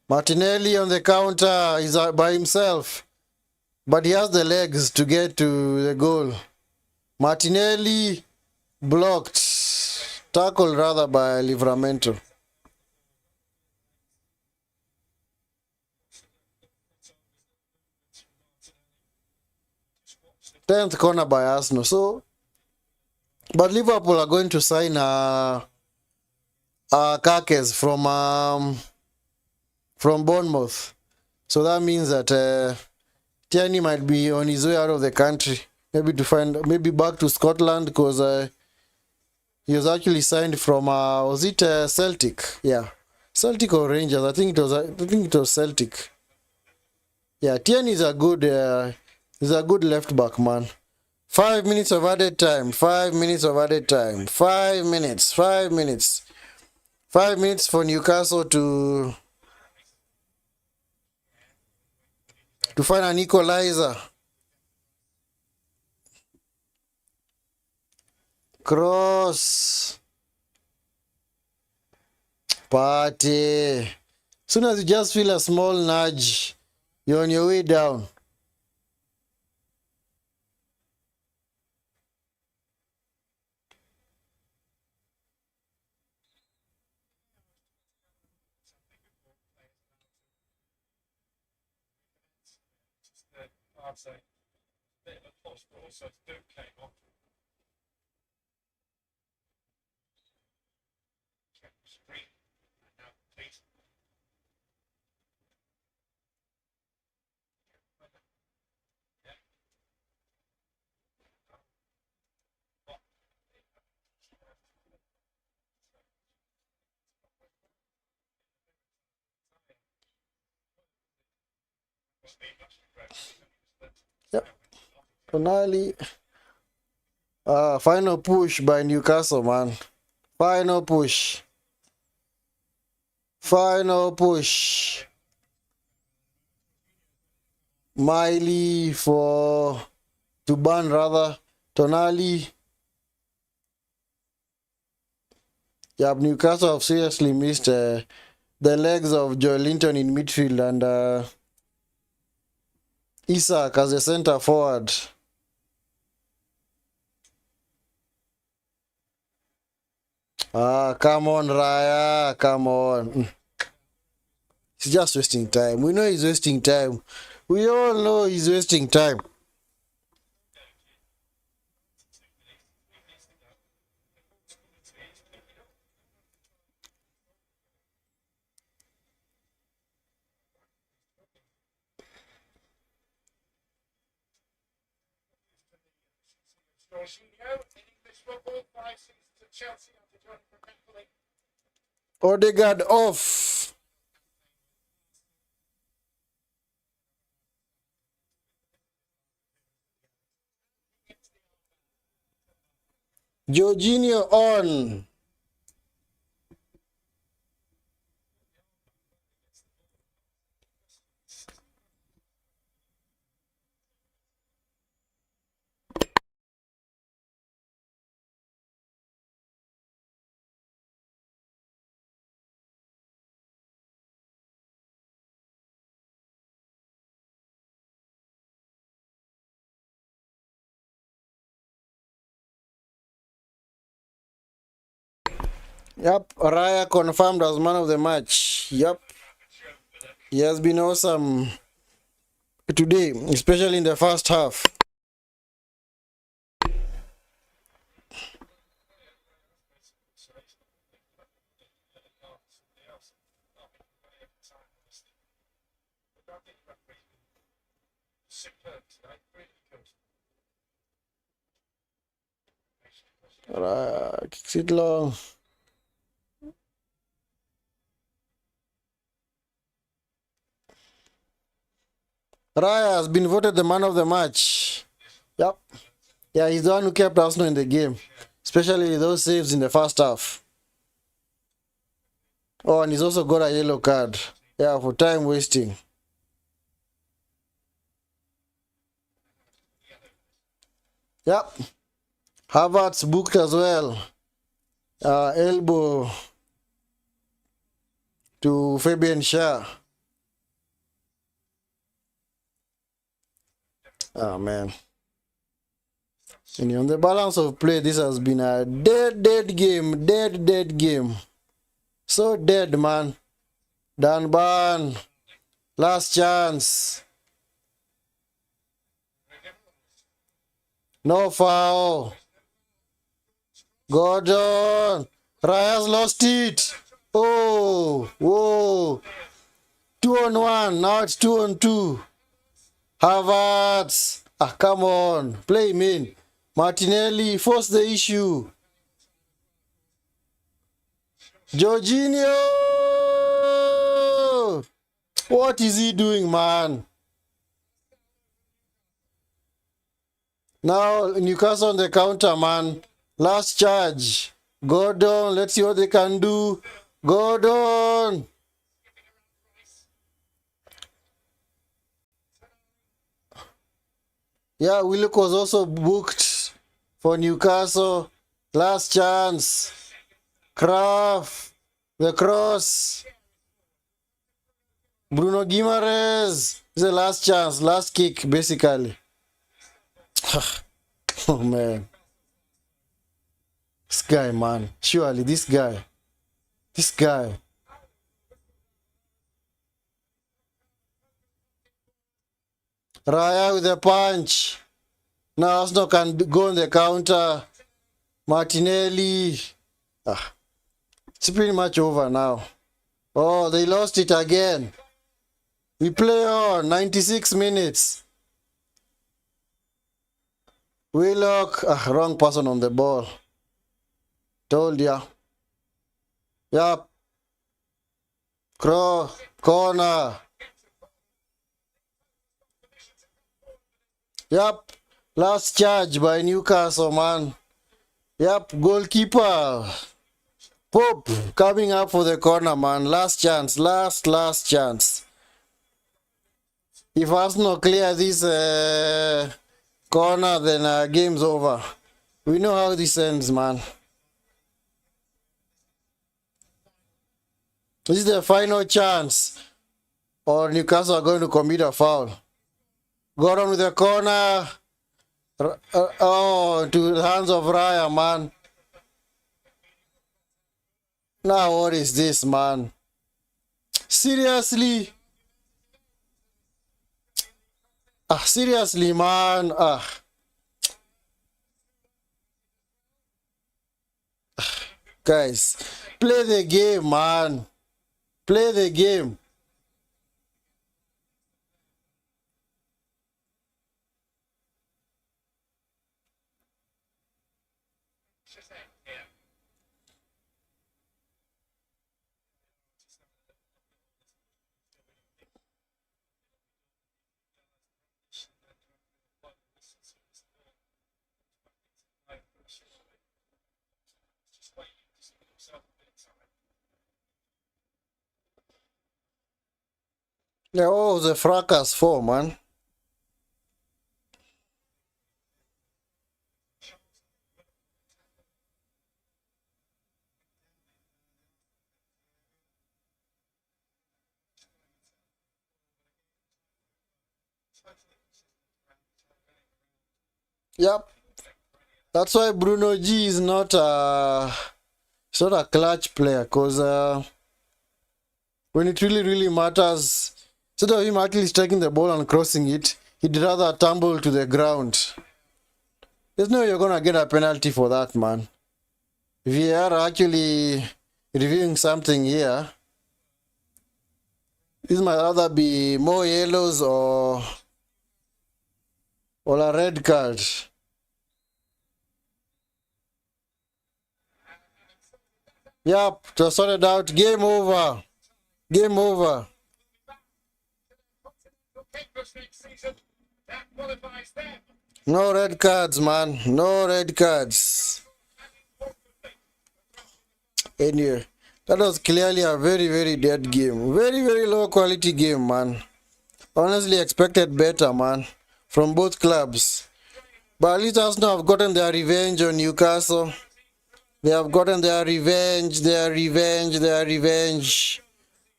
Speaker 1: Martinelli on the counter is by himself, but he has the legs to get to the goal. Martinelli tackled rather by Livramento. Tenth corner by Arsenal. So, but Liverpool are going to sign Kakes from Bournemouth. So that means that Tierney might be on his way out of the country, maybe back to Scotland, because he was actually signed from was it Celtic? Yeah, Celtic or Rangers? I think it was Celtic. Yeah, Tierney is a good left back, man. 5 minutes of added time. 5 minutes of added time. 5 minutes. 5 minutes. 5 minutes for Newcastle to find an equalizer. Cross. Party. Soon as you just feel a small nudge, you're on your way down.
Speaker 2: I'd say a bit of a push, but also Duke came on. Street and now complete.
Speaker 1: Yep. Finally, final push by Newcastle, man. Final push. Final push. Miley to ban rather. Tonali. Yeah, Newcastle have seriously missed the legs of Joe Linton in midfield and Isak as a centre forward. Come on, Raya. Come on. He's just wasting time. We know he's wasting time. We all know he's wasting time.
Speaker 2: Jorginho in English football, 5 seasons at Chelsea after joining from Napoli.
Speaker 1: Odegaard off. Jorginho on. Yep, Raya confirmed as man of the match. Yep, he has been awesome today, especially in the first half.
Speaker 2: Superb tonight, really good.
Speaker 1: Raya kicks it long. Raya has been voted the man of the match. Yep. Yeah, he's the one who kept Arsenal in the game, especially those saves in the first half. Oh, and he's also got a yellow card. Yeah, for time wasting. Yep. Havertz booked as well. Elbow to Fabian Shah. Oh, man. And on the balance of play, this has been a dead game. Dead game. So dead, man. Danban. Last chance. No foul. Gordon. Raya's lost it. Oh, whoa. 2-on-1. Now it's 2-on-2. Havertz. Ah, come on. Play him in. Martinelli, force the issue. Jorginho! What is he doing, man? Now, Newcastle on the counter, man. Last charge. Gordon, let's see what they can do. Gordon! Yeah, Willock was also booked for Newcastle. Last chance. Kraft. The cross. Bruno Guimaraes. It's the last chance. Last kick, basically. Oh, man. This guy, man. Surely, this guy. This guy. Raya with a punch. Now Arsenal can go on the counter. Martinelli. Ah, it's pretty much over now. Oh, they lost it again. We play on 96 minutes. Willock. Ah, wrong person on the ball. Told ya. Yup. Corner. Yup. Last charge by Newcastle, man. Yup. Goalkeeper. Pope coming up for the corner, man. Last chance. Last chance. If Arsenal clear this corner, then game's over. We know how this ends, man. This is the final chance, or Newcastle are going to commit a foul. Gordon with the corner. Oh, to the hands of Raya, man. Now what is this, man? Seriously? Ah, seriously, man. Ah. Guys, play the game, man. Play the game. Yeah, what was the fracas for, man? Yep. That's why Bruno G is not sort of clutch player, because when it really matters, instead of him actually striking the ball and crossing it, he'd rather tumble to the ground. There's no way you're gonna get a penalty for that, man. We are actually reviewing something here. This might either be more yellows or a red card. Yep, just sorted out. Game over. Game over. No red cards, man. No red cards. Anyway, that was clearly a very dead game. Very low quality game, man. Honestly expected better, man, from both clubs. But at least Arsenal have gotten their revenge on Newcastle. They have gotten their revenge.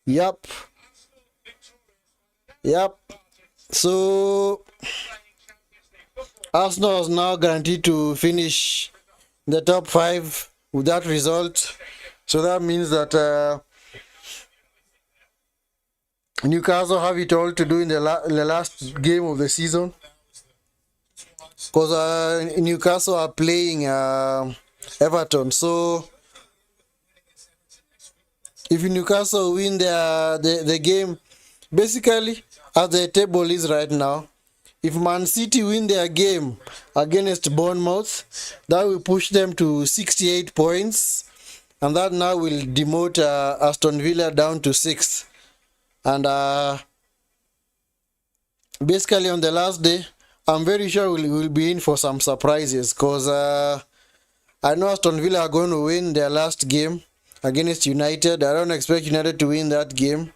Speaker 1: Yep. So Arsenal is now guaranteed to finish the top 5 with that result. So that means that Newcastle have it all to do in the last game of the season. Because Newcastle are playing Everton. So if Newcastle win the game, basically as the table is right now, if Man City win their game against Bournemouth, that will push them to 68 points, and that now will demote Aston Villa down to 6th. And basically on the last day, I'm very sure we'll be in for some surprises, because I know Aston Villa are going to win their last game against United. I don't expect United to win that game,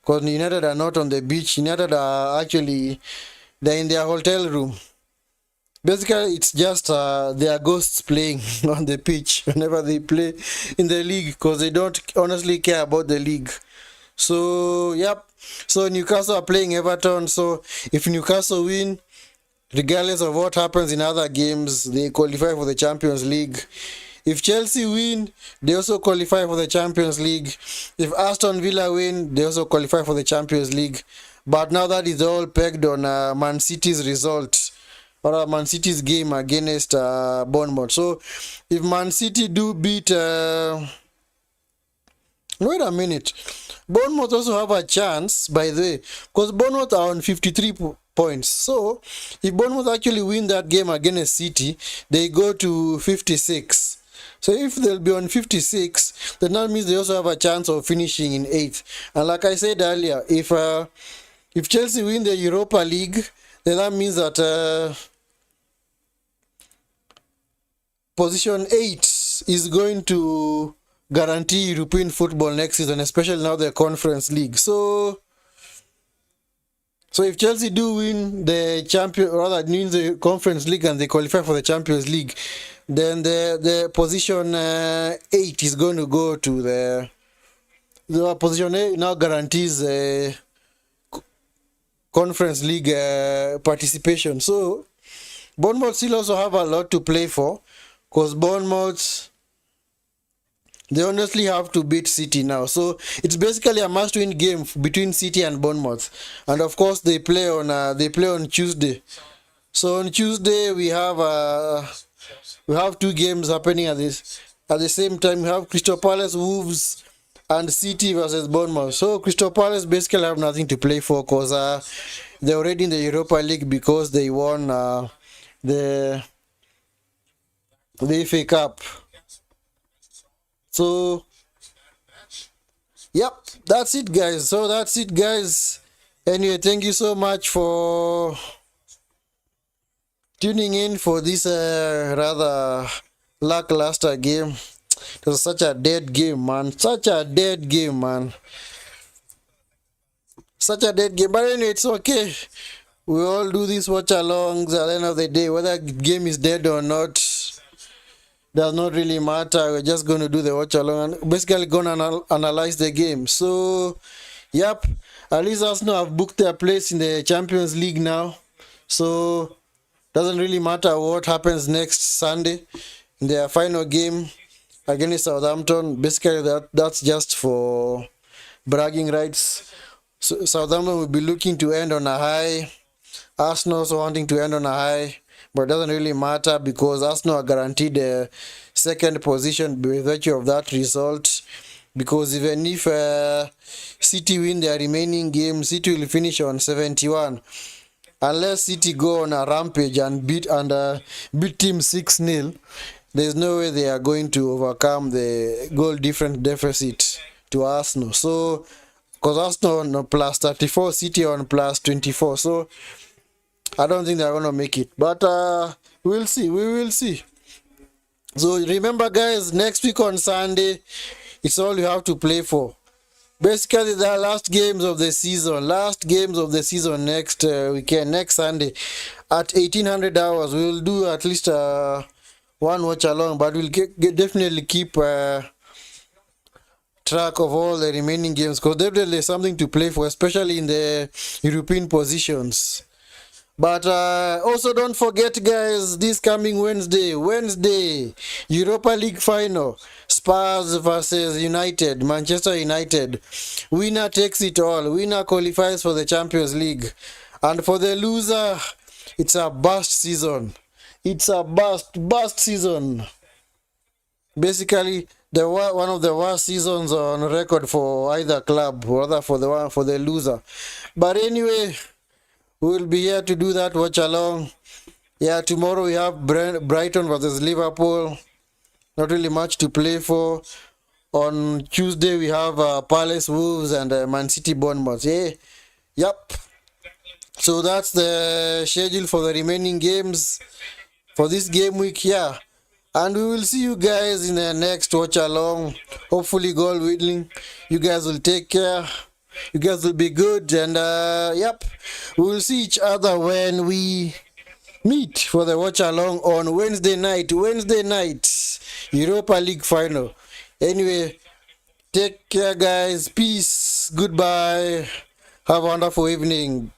Speaker 1: because United are not on the beach. United are actually, they're in their hotel room. Basically, it's just their ghosts playing on the pitch whenever they play in the league, because they don't honestly care about the league. So, yep. So, Newcastle are playing Everton. So, if Newcastle win, regardless of what happens in other games, they qualify for the Champions League. If Chelsea win, they also qualify for the Champions League. If Aston Villa win, they also qualify for the Champions League. But now that is all pegged on Man City's result, or Man City's game against Bournemouth. So if Man City do beat... wait a minute. Bournemouth also have a chance, by the way, because Bournemouth are on 53 points. So if Bournemouth actually win that game against City, they go to 56. So if they'll be on 56, then that means they also have a chance of finishing in 8th. And like I said earlier, if Chelsea win the Europa League, then that means that position 8 is going to guarantee European football next season, especially now the Conference League. So if Chelsea do win the win the Conference League and they qualify for the Champions League, then the position 8 is going to go to the position 8 now guarantees Conference League participation. So Bournemouth still also have a lot to play for, because Bournemouth, they honestly have to beat City now. So it's basically a must-win game between City and Bournemouth. And of course they play on Tuesday. So on Tuesday we have 2 games happening at the same time. We have Crystal Palace, Wolves, and City versus Bournemouth. So Crystal Palace basically have nothing to play for, because they're already in the Europa League because they won the FA Cup. So, yep, that's it, guys. Anyway, thank you so much for tuning in for this rather lackluster game. It was such a dead game, man. Such a dead game. But anyway, it's okay. We all do these watch-alongs at the end of the day. Whether the game is dead or not does not really matter. We're just going to do the watch-along and basically going to analyze the game. So, yep, at least Arsenal have booked their place in the Champions League now. So, doesn't really matter what happens next Sunday in their final game against Southampton. Basically, that's just for bragging rights. So Southampton will be looking to end on a high. Arsenal also wanting to end on a high, but it doesn't really matter because Arsenal are guaranteed a second position by virtue of that result. Because even if City win their remaining games, City will finish on 71. Unless City go on a rampage and beat team 6-0, there's no way they are going to overcome the goal difference deficit to Arsenal. So, because Arsenal on plus 34, City on plus 24. So, I don't think they're going to make it. But we'll see. We will see. So, remember, guys, next week on Sunday, it's all you have to play for. Basically, the last games of the season next weekend, next Sunday at 1800 hours. We'll do at least one watch along, but we'll definitely keep track of all the remaining games because definitely something to play for, especially in the European positions. But also don't forget, guys, this coming Wednesday, Europa League final, Spurs versus United, Manchester United. Winner takes it all. Winner qualifies for the Champions League. And for the loser, it's a bust season. It's a bust season. Basically, one of the worst seasons on record for either club, or rather for the loser. But anyway, we'll be here to do that watch along. Yeah, tomorrow we have Brighton versus Liverpool. Not really much to play for. On Tuesday we have Palace, Wolves, and Man City, Bournemouth. Yeah, yep. So that's the schedule for the remaining games for this game week. Yeah, and we will see you guys in the next watch along. Hopefully, goal winning. You guys will take care. You guys will be good, and yep, we will see each other when we meet for the watch along on Wednesday night, Europa League final. Anyway, take care, guys. Peace. Goodbye. Have a wonderful evening.